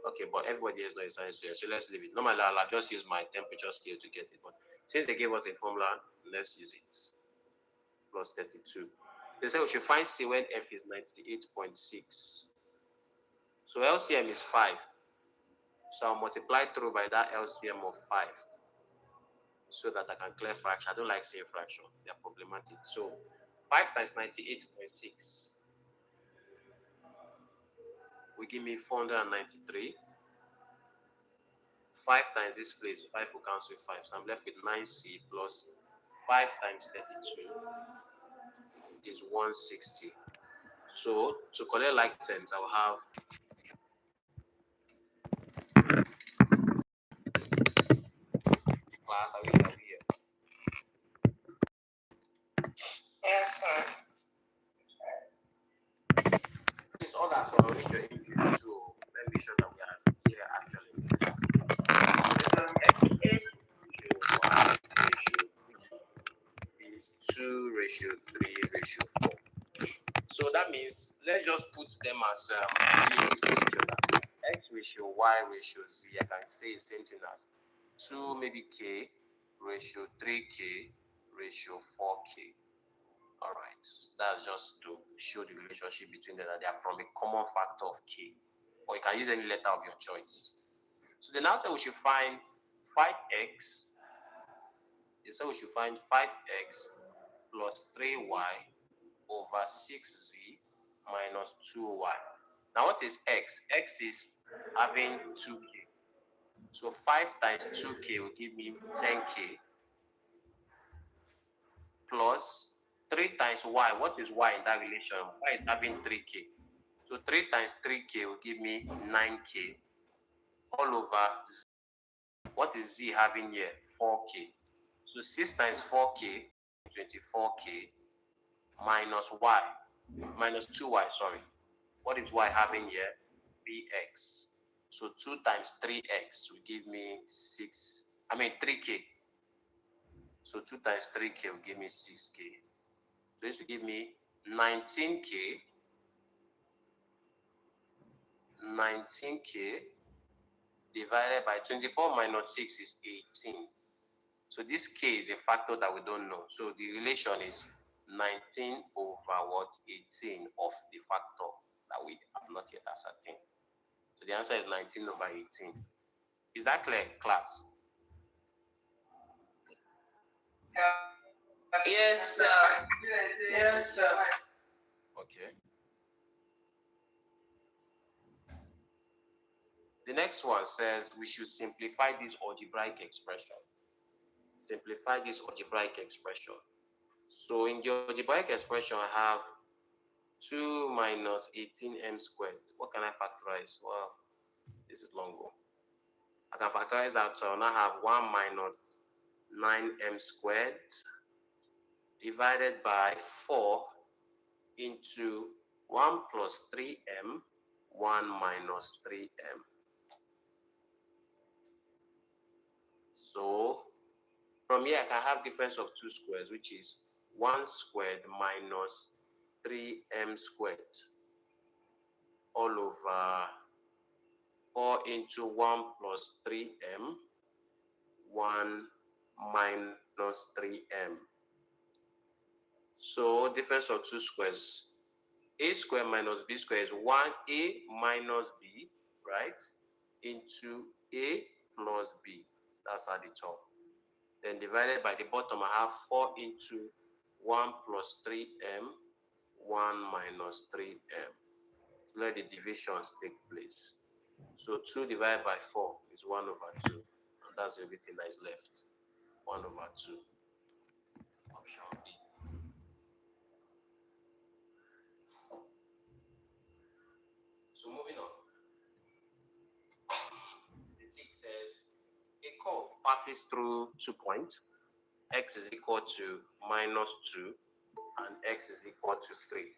A: okay, but everybody has no science here, so let's leave it. Normally, I'll just use my temperature scale to get it. But since they gave us a formula, let's use it. plus 32. They say we should find C when F is 98.6. So LCM is 5. So I'll multiply through by that LCM of 5 so that I can clear fraction. I don't like saying fraction. They are problematic. So 5 times 98.6 will give me 493. 5 times this place, 5 will cancel with 5. So I'm left with 9C plus 5 times 32 is 160. So to collect like terms, I will have class. Are we here?
B: Yes, sir.
A: It's all that so I'll read your input to let me be sure that we are here actually in the class. Is 2 ratio 3 ratio 4. So that means let's just put them as relative to each other. X ratio Y ratio Z, I can say the same thing as 2 maybe K ratio 3K ratio 4K. All right, that's just to show the relationship between them, that they are from a common factor of K, or you can use any letter of your choice. So then now say we should find 5x. They say we should find 5x plus 3y over 6z minus 2y. Now what is x? X is having 2k. So 5 times 2k will give me 10k plus 3 times y. What is y in that relation? Y is having 3k. So 3 times 3k will give me 9k all over z. What is z having here? 4k. So 6 times 4k, 24k minus y, minus 2y, sorry. What is y having here? Bx. So 2 times 3x will give me 3k. So 2 times 3k will give me 6k. So this will give me 19k. 19k divided by 24 minus 6 is 18. So this k is a factor that we don't know. So the relation is 19 over what? 18 of the factor that we have not yet ascertained. So the answer is 19 over 18. Is that clear, class?
B: Yes, sir. Yes, sir.
A: Okay. The next one says we should simplify this algebraic expression. Simplify this algebraic expression. So in the algebraic expression, I have 2 minus 18m squared. What can I factorize? Well, this is long ago. I can factorize that, so I now have 1 minus 9m squared divided by 4 into 1 plus 3m, 1 minus 3m. So from here, I can have difference of 2 squares, which is 1 squared minus 3m squared all over 4 into 1 plus 3m, 1 minus 3m. So difference of 2 squares. A squared minus b squared is 1a minus b, right? Into a plus b. That's at the top. Then divided by the bottom, I have 4 into 1 plus 3m, 1 minus 3m. So let the divisions take place. So 2 divided by 4 is 1 over 2. And that's everything that is left. 1 over 2. Option B. So moving on. The 6 says, a curve passes through 2 points. X is equal to minus 2 and x is equal to 3.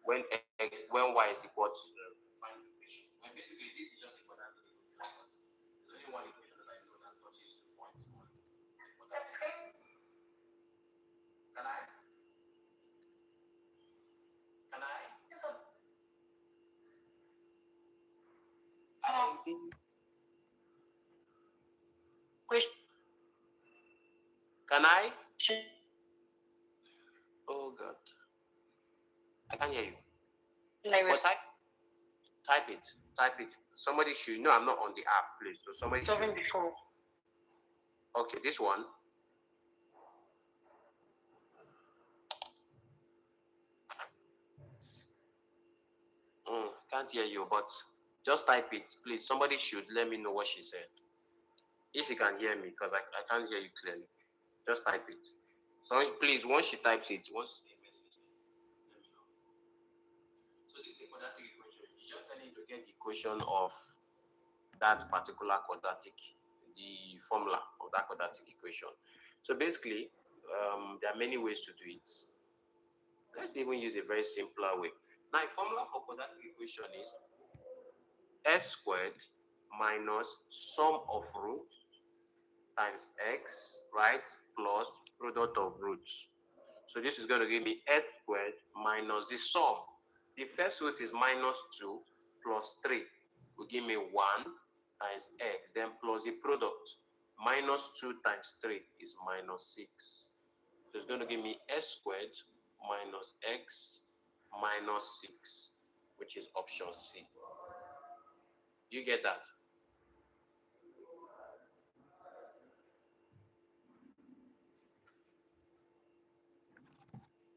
A: When y is equal to find the equation. When basically this is just equal to there's only one equation that I know that touches 2 points. Can I? Yes, sir. Can I? Oh God, I can't hear you.
B: Like
A: But type it. Type it. Somebody should. No, I'm not on the app, please. So somebody should.
B: something before.
A: Okay, this one. Can't hear you, but just type it, please. Somebody should let me know what she said. If you can hear me, because I can't hear you clearly. Just type it. So please, once she types it, once she message, let me know. So this is a quadratic equation. You just need to get the equation of that particular quadratic, the formula of that quadratic equation. So basically, there are many ways to do it. Let's even use a very simpler way. Now, a formula for quadratic equation is s squared minus sum of roots times x, right, plus product of roots. So this is going to give me s squared minus the sum. The first root is minus 2 plus 3 will give me 1 times x, then plus the product. Minus 2 times 3 is minus 6. So it's going to give me s squared minus x minus 6, which is option C. You get that?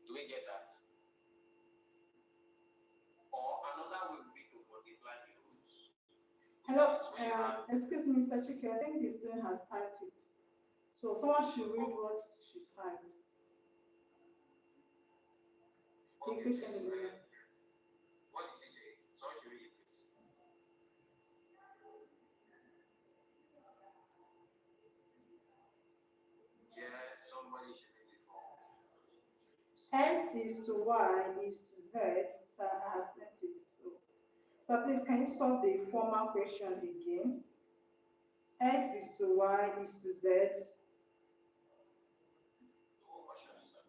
A: Do we get that? Or another way would be to multiply the roots.
C: Hello, excuse me, Mr. Chike. I think the student has typed it. So someone should read what she typed. The
A: Okay,
C: equation
A: please,
C: is there.
A: what did you say? Someone should read it, please. Yes, somebody should read it for
C: S is to Y is to Z. So I have sent it. So please, can you solve the former question again? X is to Y is to Z.
A: what question is that?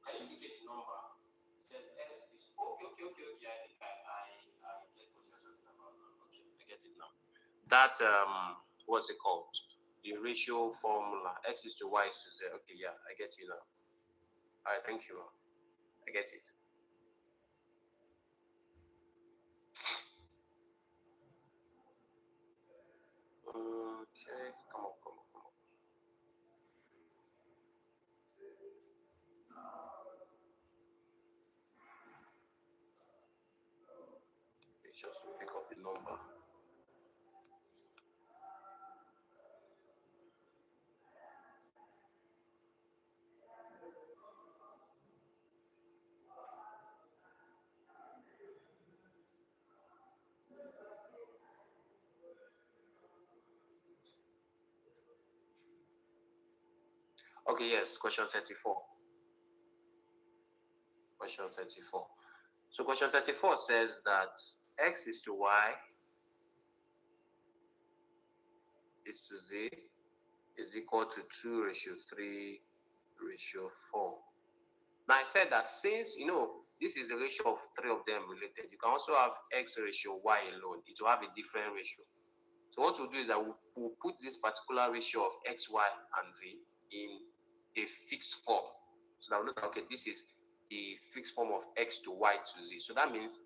A: Can you indicate the number? It says S is okay. I think I get what you're talking about now. Okay, I get it now. That what's it called? The ratio formula. X is to Y is to Z. Okay, yeah, I get you now. Alright, thank you. I get it. Okay, come on. Let's just pick up the number. Okay, yes, question 34. Question 34. So question 34 says that x is to y is to z is equal to 2 ratio 3 ratio 4. Now I said that since, this is a ratio of 3 of them related, you can also have x ratio y alone. It will have a different ratio. So what we'll do is that we'll put this particular ratio of x, y, and z in a fixed form. So that we'll know that, okay, this is the fixed form of x to y to z. So that means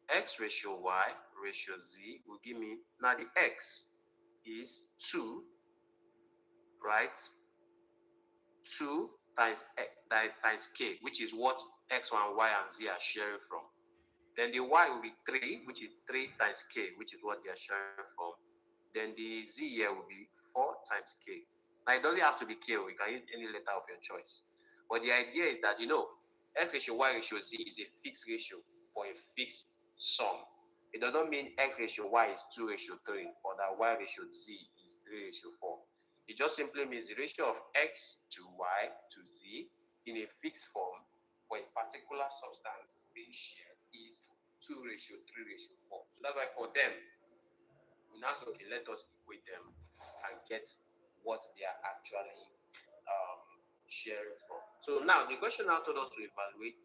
A: x ratio y ratio z will give me, now the x is 2, right? 2 times k, which is what x1, y, and z are sharing from. Then the y will be 3, which is 3 times k, which is what they are sharing from. Then the z here will be 4 times k. Now it doesn't have to be k, you can use any letter of your choice. But the idea is that, x ratio y ratio z is a fixed ratio for a fixed sum. It doesn't mean x ratio y is 2 ratio 3 or that y ratio z is 3 ratio 4. It just simply means the ratio of x to y to z in a fixed form for a particular substance being shared is 2 ratio 3 ratio 4. So that's why for them, we now say, okay, let us equate them and get what they are actually sharing from. So now the question now told us to evaluate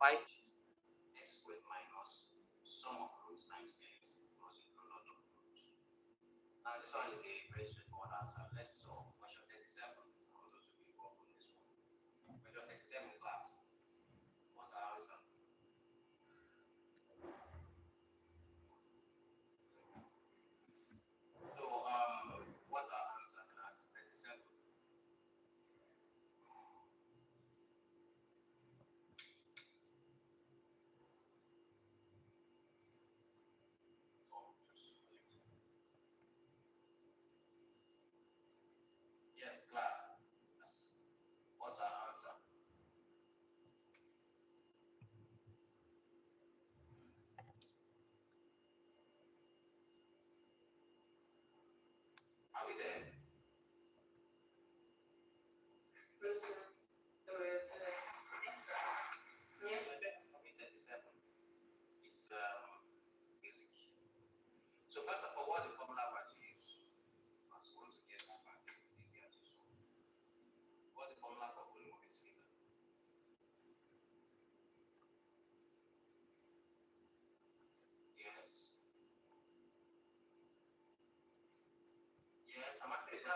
A: 5 x squared minus sum of roots times x plus the product of roots. Now this one is a very straightforward answer. Let's solve question 37. I want us to be involved in this one. Question is basic. So first of all, what's the formula for to use? I'm supposed to get that back. It's easier to solve. What's the formula for volume of a cylinder? Yes. Yes, I'm asking. Yes.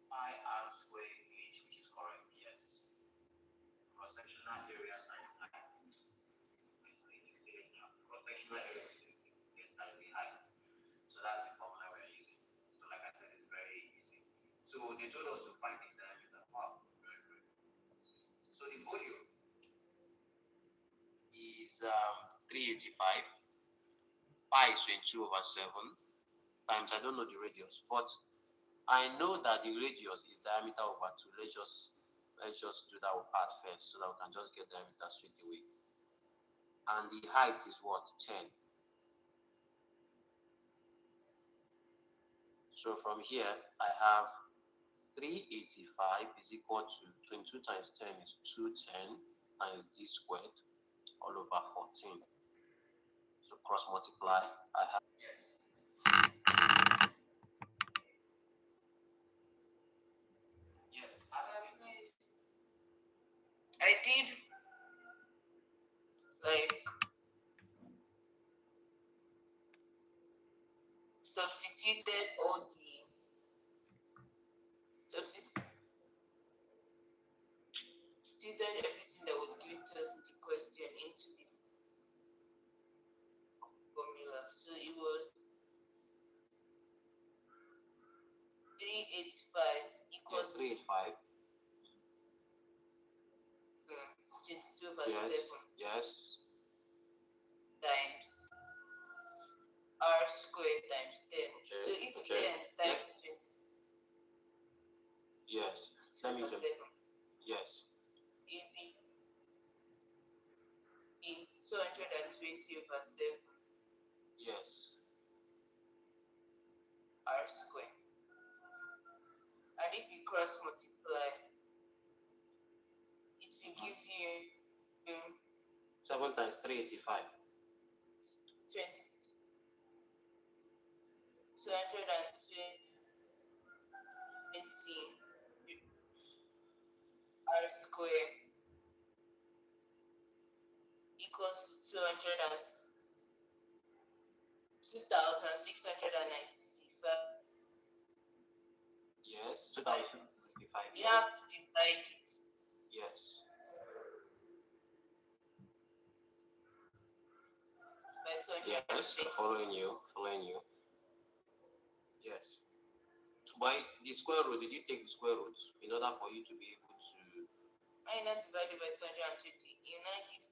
A: Pi r square h, which is correct. Yes. Cross-sectional area times height. Cross-sectional area times the height. So that's the formula we're using. So like I said, it's very easy. So they told us to find the diameter. Wow, very good. So the volume is 385. Pi is 22/7 times, I don't know the radius, but I know that the radius is diameter over 2. Let's just do that part first so that we can just get diameter straight away. And the height is what? 10. So from here, I have 385 is equal to 22 times 10 is 210 times d squared all over 14. So cross multiply, I have. Yes. Yes.
B: I did like substituted all the substituted everything that was given to us in the question into the formula. So it was 385 equals
A: 385.
B: 22/7
A: Yes.
B: times r squared times 10.
A: Okay.
B: So if
A: Okay.
B: 10 times
A: Yes. Let me just.
B: 7,
A: Yes.
B: it will be 220/7
A: Yes.
B: r squared. And if you cross multiply, it will give you
A: 7 times 385.
B: 220 r squared equals 2,695.
A: Yes. 2055.
B: You have to divide it.
A: Yes.
B: By 200.
A: Yes. Following you. Yes. By the square root, did you take the square root in order for you to be able to?
B: I now divided by 220. You now give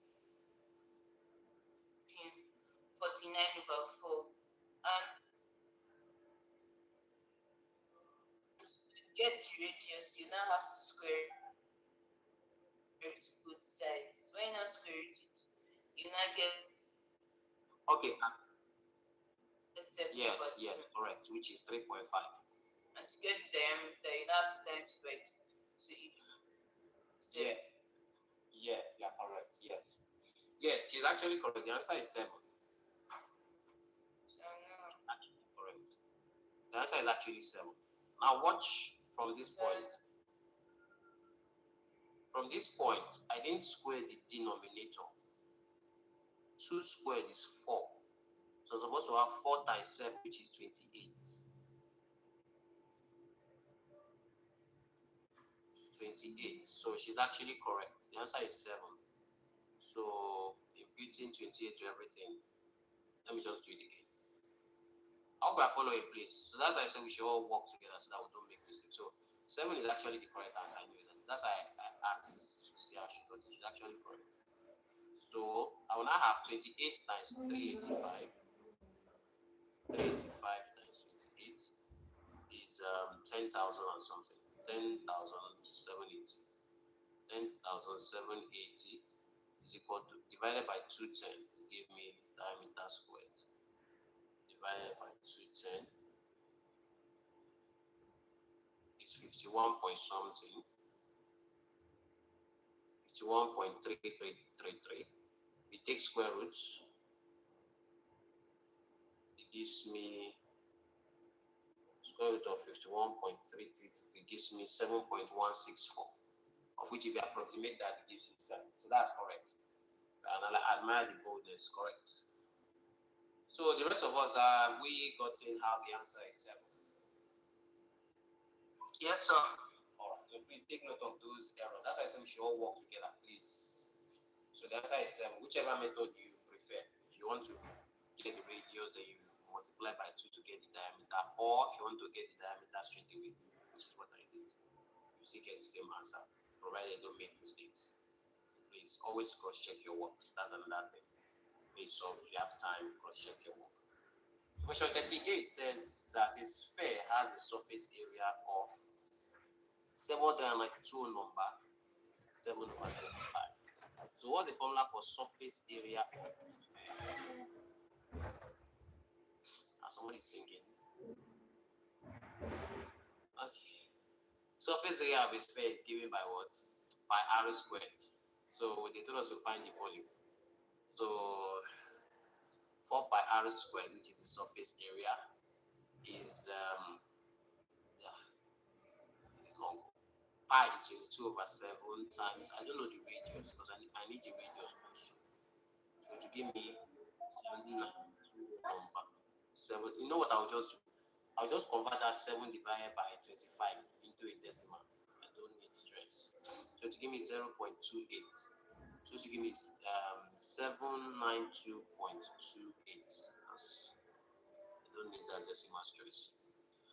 B: 49/4. And to get the radius, you now have to square it both sides. When you now square it, you now get
A: Okay.
B: 7/2.
A: Yes, correct. Which is 3.5.
B: And to get the diameter, you now have to times it by 2. So
A: Yeah, correct. Yes, she's actually correct. The answer is 7.
B: So now,
A: Actually correct. The answer is actually 7. Now watch from this point. From this point, I didn't square the denominator. 2 squared is 4. So I'm supposed to have 4 times 7, which is 28. 28. So she's actually correct. The answer is 7. So imputing 28 to everything. Let me just do it again. I hope I follow a place. So that's why I said we should all work together so that we don't make mistakes. So 7 is actually the correct answer. I knew that. That's why I asked to see how she got it. It's actually correct. So I will now have 28 times 385. 385 times 28 is 10,000 and something. 10,780. 10,780 is equal to, divided by 210, give me diameter squared. Divided by 210 is 51 point something. 51.3333. We take square roots. It gives me square root of 51.333. It gives me 7.164. Of which, if you approximate that, it gives you 7. So that's correct. And I admire the boldness. Correct. So the rest of us, have we gotten how the answer is 7?
B: Yes, sir.
A: All right. So please take note of those errors. That's why I say we should all work together, please. So the answer is 7. Whichever method you prefer. If you want to get the radius, then you multiply by 2 to get the diameter, or if you want to get the diameter straight away, which is what I did, you still get the same answer, provided you don't make mistakes. Please always cross-check your work. That's another thing. Please, so if you have time, cross-check your work. Question 38 says that a sphere has a surface area of 792 number 7 over 25. So what's the formula for surface area of a sphere? Somebody singing. Okay. Surface area of a sphere is given by what? By r squared. So they told us to find the volume. So 4 pi r squared, which is the surface area, is long. Pi is 22 over 7 times, I don't know the radius because I need the radius also. So to give me 79 number 7, you know what I'll just do? I'll just convert that 7 divided by 25 into a decimal. I don't need stress. So to give me 0.28. So to give me 792.28. I don't need that decimal stress.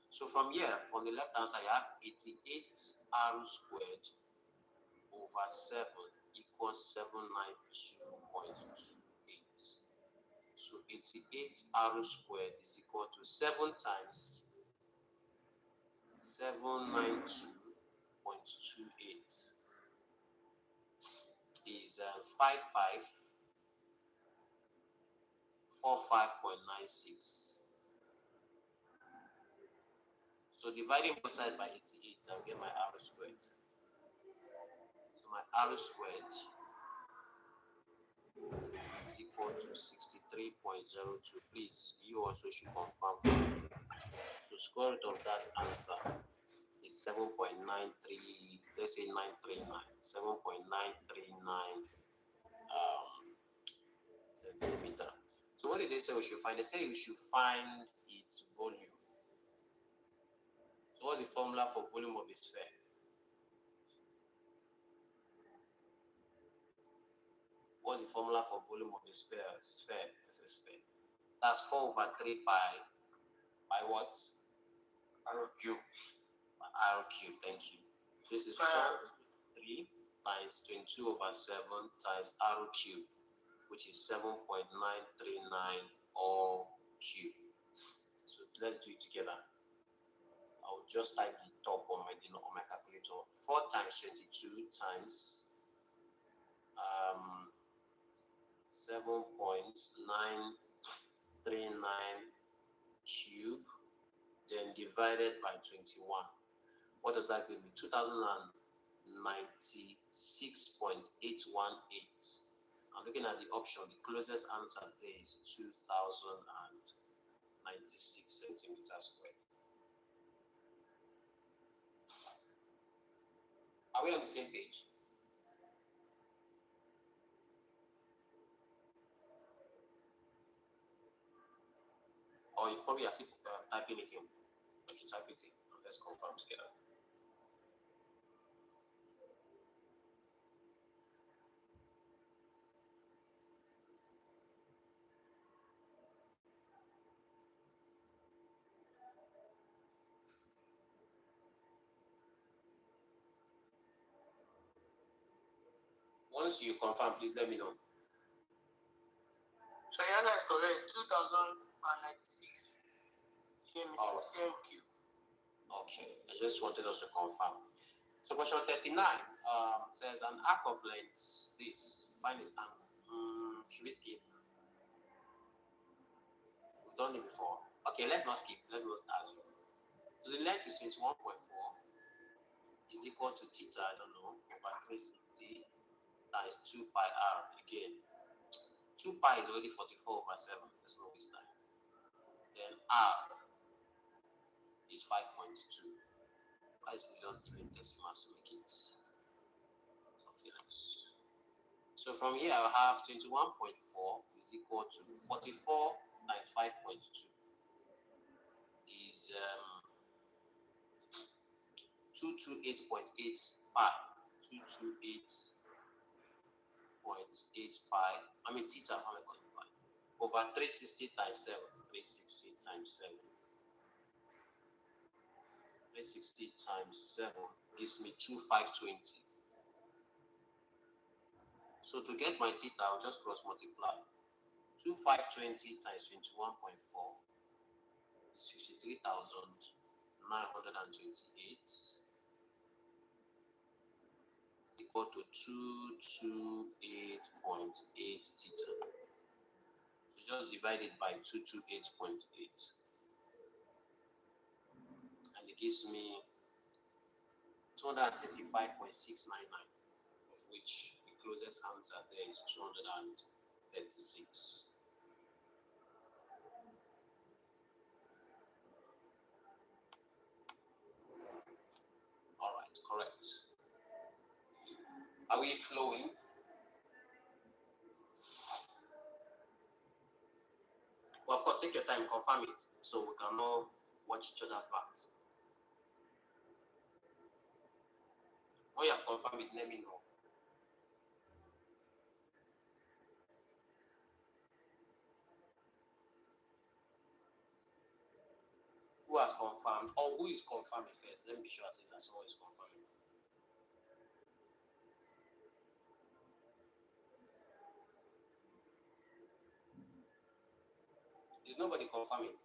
A: So from here, from the left hand side, I have 88 r squared over 7 equals 792.28. So 88 r squared is equal to 7 times 792.28 is 5545.96. So dividing both sides by 88, I'll get my r squared. So my r squared is equal to 63.02. Please, you also should confirm. So square root of that answer is 7.93, let's say 939, 7.939 centimeter. So what did they say we should find? They say we should find its volume. So what's the formula for volume of a sphere? What's the formula for volume of a sphere? It's a sphere. That's 4 over 3 by what?
D: R cube.
A: R cube, thank you. So this is 4 3 times 22 over 7 times r cube, which is 7.939 all cube. So let's do it together. I'll just type the top on my calculator. 4 times 22 times 7.939 cube, then divided by 21. What does that give me? 2096.818. I'm looking at the option. The closest answer there is 2096 centimeters squared. Are we on the same page? Or you probably are still typing it in. Okay, type it in. Let's confirm together. Once you confirm, please let me know.
B: So your answer is correct. 2096 cm cube.
A: Okay, I just wanted us to confirm. So question 39 says an arc of length, this, find its angle. Should we skip? We've done it before. Okay, let's not skip. Let's not assume. So the length is 21.4 is equal to theta, I don't know, over 360 times 2 pi r again. 2 pi is already 44/7. There's no waste time. Then r is 5.2. I will just give it decimals to make it something else. So from here I have 21.4 is equal to 44 times 5.2 is 228.8 pi. 228.8 pi. I mean theta, how am I calling pi? Over 360 times 7. 360 times 7. 360 times 7 gives me 2520. So to get my theta, I'll just cross multiply. 2520 times 21.4 is 53,928 equal to 228.8 theta. So just divide it by 228.8. And it gives me 235.699, of which the closest answer there is 236. All right, correct. Are we flowing? Well, of course, take your time, confirm it, so we can all watch each other's backs. When you have confirmed it, let me know. Who has confirmed, or who is confirming first? Let me be sure at least that someone is confirming. Is nobody confirming?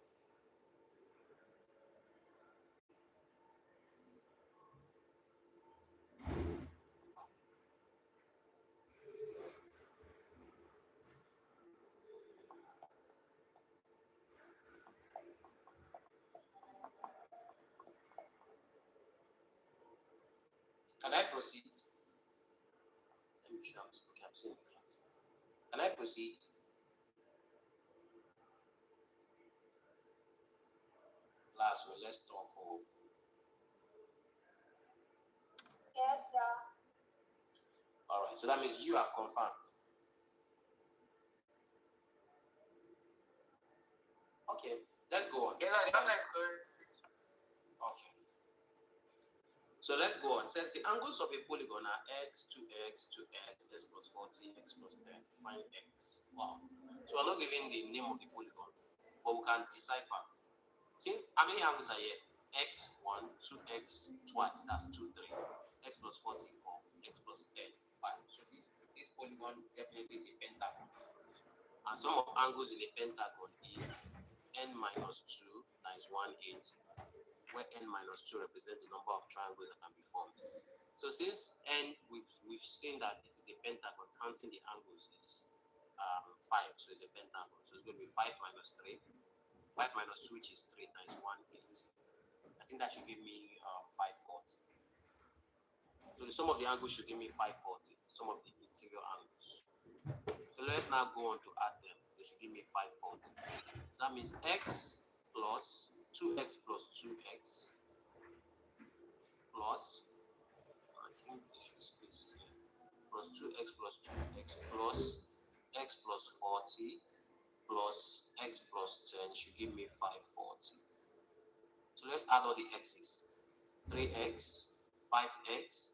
A: Can I proceed? Let me sure I'm okay, I'm seeing the class. Can I proceed? Last one, let's talk.
B: Yes, sir.
A: All right, so that means you have confirmed. Okay, let's go on.
B: Yeah, the answer is correct.
A: Okay. So let's go on. It says the angles of a polygon are x, 2x, 2x, x plus 40, x plus 10. Find x. Wow. So we're not giving the name of the polygon, but we can decipher. Since how many angles are here? X 1, 2x twice, that's 2, 3. X plus 40, 4, x plus 10, 5. So this polygon definitely is a pentagon. And sum of angles in a pentagon is n minus 2 times 180, where n minus 2 represents the number of triangles that can be formed. So since n, we've seen that it is a pentagon, counting the angles is 5, so it's a pentagon. So it's going to be 5 minus 3. 5 minus 2, which is 3 times 180. I think that should give me 540. So the sum of the angles should give me 540, sum of the interior angles. So let's now go on to add them. They should give me 540. That means x plus 2x plus 2x plus, I think they should space here, plus 2x plus 2x plus x plus 40 plus x plus 10 should give me 540. So let's add all the x's. 3x, 5x,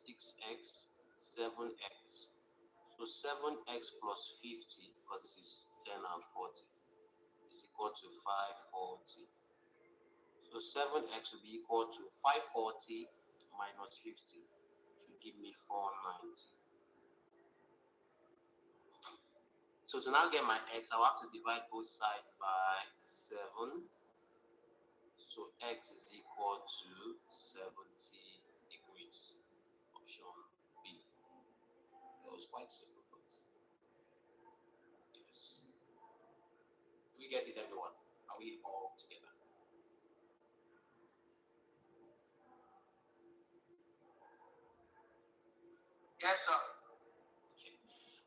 A: 6x, 7x. So 7x plus 50, because this is 10 and 40, is equal to 540. So 7x will be equal to 540 minus 50, should give me 490. So to now get my x, I'll have to divide both sides by 7. So x is equal to 70 degrees. Option B. That was quite simple, but yes. Do we get it, everyone? Are we all together?
B: Yes, sir.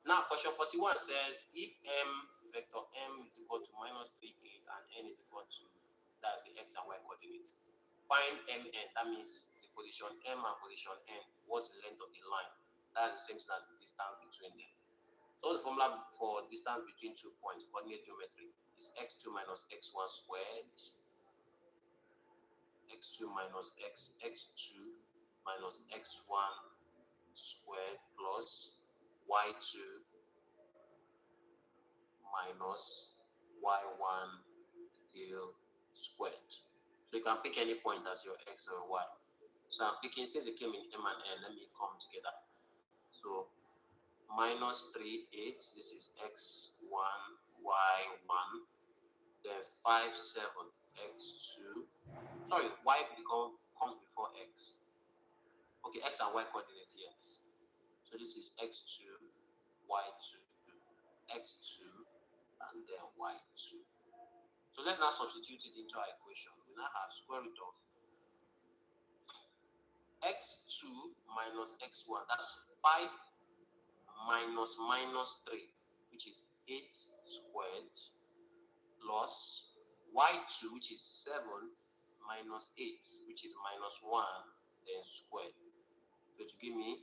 A: Now, question 41 says if m vector m is equal to minus 3, 8, and n is equal to, that's the x and y coordinate. Find mn, that means the position m and position n. What's the length of the line? That's the same thing as the distance between them. So the formula for distance between 2 points, coordinate geometry, is x2 minus x1 squared, x2 minus x2 minus x1 squared plus y2 minus y1 still squared. So you can pick any point as your x or y. So I'm picking, since it came in m and n, let me come together. So minus 3, 8, this is x1, y1, then 5, 7, x2. Sorry, y comes before x. Okay, x and y coordinate, yes. So this is x2, y2, x2, and then y2. So let's now substitute it into our equation. We now have square root of x2 minus x1, that's 5 minus minus 3, which is 8 squared, plus y2, which is 7 minus 8, which is minus 1, then squared. So to give me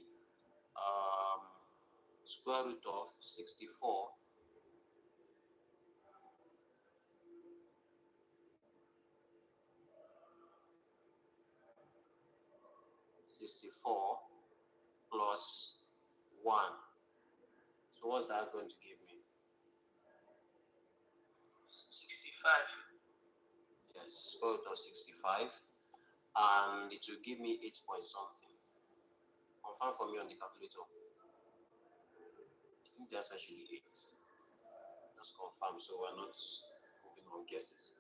A: square root of 64 plus 1. So what's that going to give me?
B: 65.
A: Yes, square root of 65. And it will give me 8 point something. Confirm for me on the calculator. I think that's actually 8. Just confirm so we're not moving on guesses.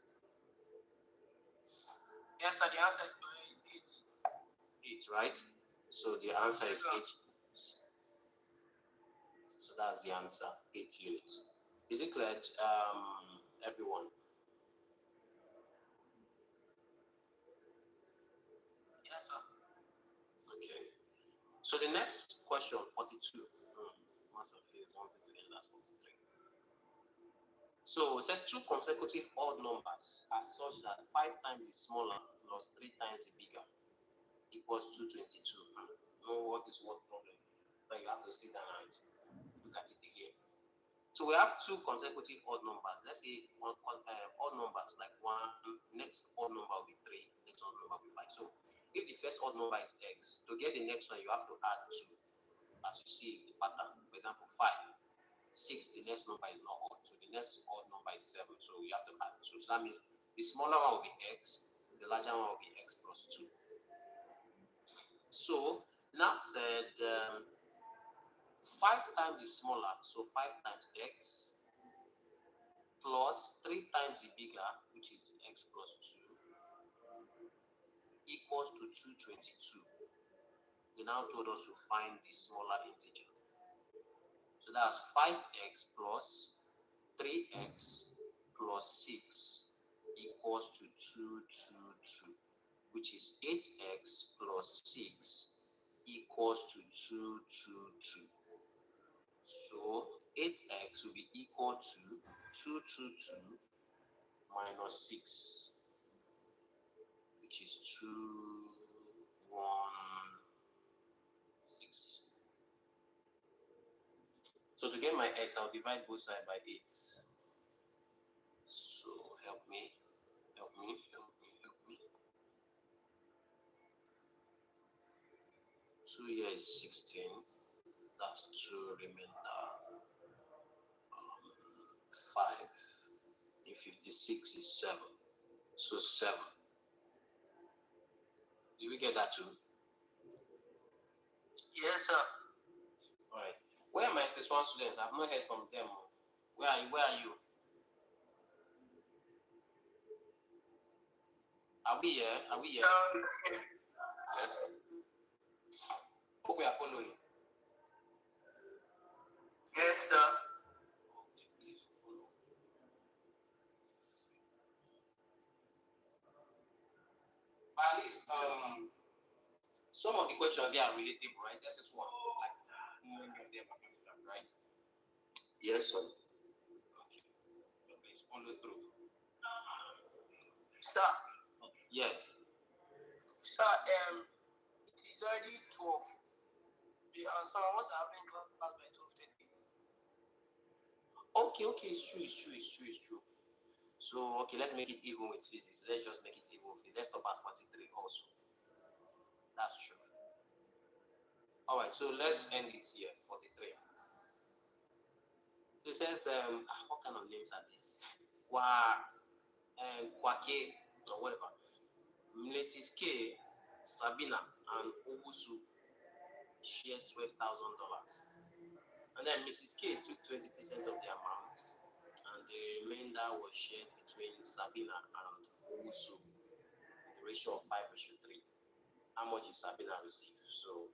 B: Yes, sir, the answer is 8.
A: 8, right? So the answer is 8. So that's the answer, 8 units. Is it clear, everyone?
B: Yes, sir.
A: Okay. So the next question, 42. Master phase 1 people end at 43. So it says two consecutive odd numbers are such that 5 times the smaller plus 3 times the bigger equals 222. Know what is what problem? But you have to sit down and look at it again. So we have two consecutive odd numbers. Let's say odd numbers like 1, next odd number will be 3, next odd number will be 5. So if the first odd number is x, to get the next one you have to add 2. As you see is the pattern. For example, 5. 6, the next number is not odd. So the next odd number is 7. So you have to add 2. So that means the smaller one will be x, the larger one will be x plus 2. So now said 5 times the smaller, so 5 times x, plus 3 times the bigger, which is x plus 2, equals to 222. They now told us to find the smaller integer. So that's 5x plus 3x plus 6 equals to 222, which is 8x plus 6 equals to 222. So 8x will be equal to 222 minus 6, which is 216. So to get my x, I'll divide both sides by 8. So help me. 2 here is 16. That's 2 remainder 5. And 56 is 7. So 7. Did we get that too?
B: Yes, sir.
A: Alright. Where are my SS1 students? I've not heard from them. Where are you? Where are you? Are we here? Are we here? Yes. Hope we are following.
B: Yes, sir.
A: Okay, please follow. But at least some of the questions here are relatable, right? SS1, like many of them are familiar, right?
D: Yes, sir.
A: Okay. Please follow through.
B: Sir,
A: Yes.
B: sir, it is already 12. So I was having class by 12:30.
A: Okay, it's true. So, okay, let's make it even with physics. Let's just make it even with it. Let's stop at 43 also. That's true. All right, so let's end it here, 43. So it says, what kind of names are these? Kwake, or whatever. Mrs. K, Sabina, and Owusu shared $12,000. And then Mrs. K took 20% of the amount, and the remainder was shared between Sabina and Owusu, the ratio of 5:3. How much did Sabina receive? So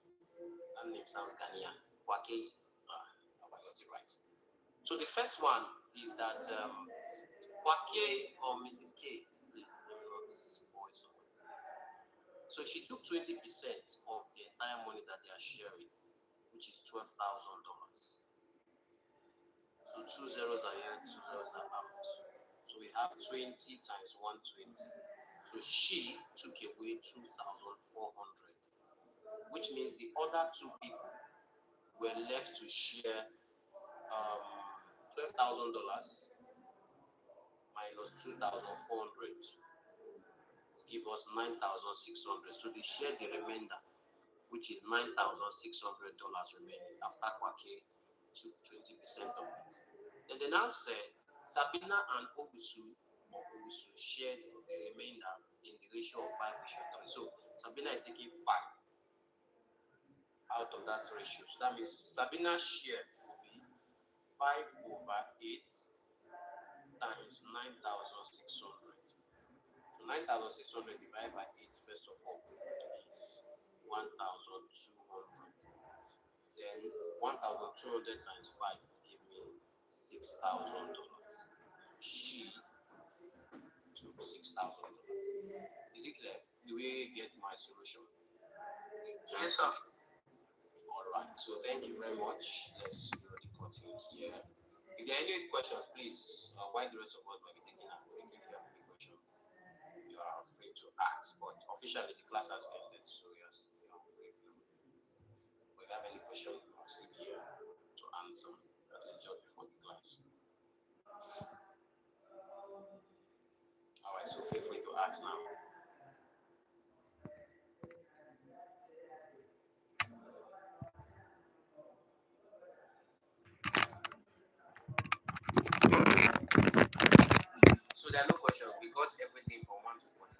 A: that name sounds Ghanaian. Kwake. I got it right. So the first one is that Kwake or Mrs. K, please, let me not spoil something. So she took 20% of the entire money that they are sharing, which is $12,000. So two zeros are here, two zeros are out. So we have 20 times 120. So she took away 2,400, which means the other two people were left to share $12,000 minus 2,400 give us 9,600. So they share the remainder, which is $9,600 remaining after Kwake took 20% of it. Then they now said Sabina and Obusu shared the remainder in the ratio of 5:3. So Sabina is taking 5 out of that ratio. So that means Sabina's share will be 5/8 times 9,600. So 9,600 divided by 8, first of all, is 1,200. Then 1,200 times 5 give me $6,000. She took $6,000. Is it clear? Do we get my solution?
B: Yes, sir.
A: All right. So thank you very much. Let's do the cutting here. If there are any questions, please, while the rest of us might be taking a break, if you have any question, you are free to ask. But officially, the class has ended, so yes, if you have any question, I'll still be here to answer, at least just before the class. All right, so feel free to ask now. So there are no questions. We got everything from 1 to 40.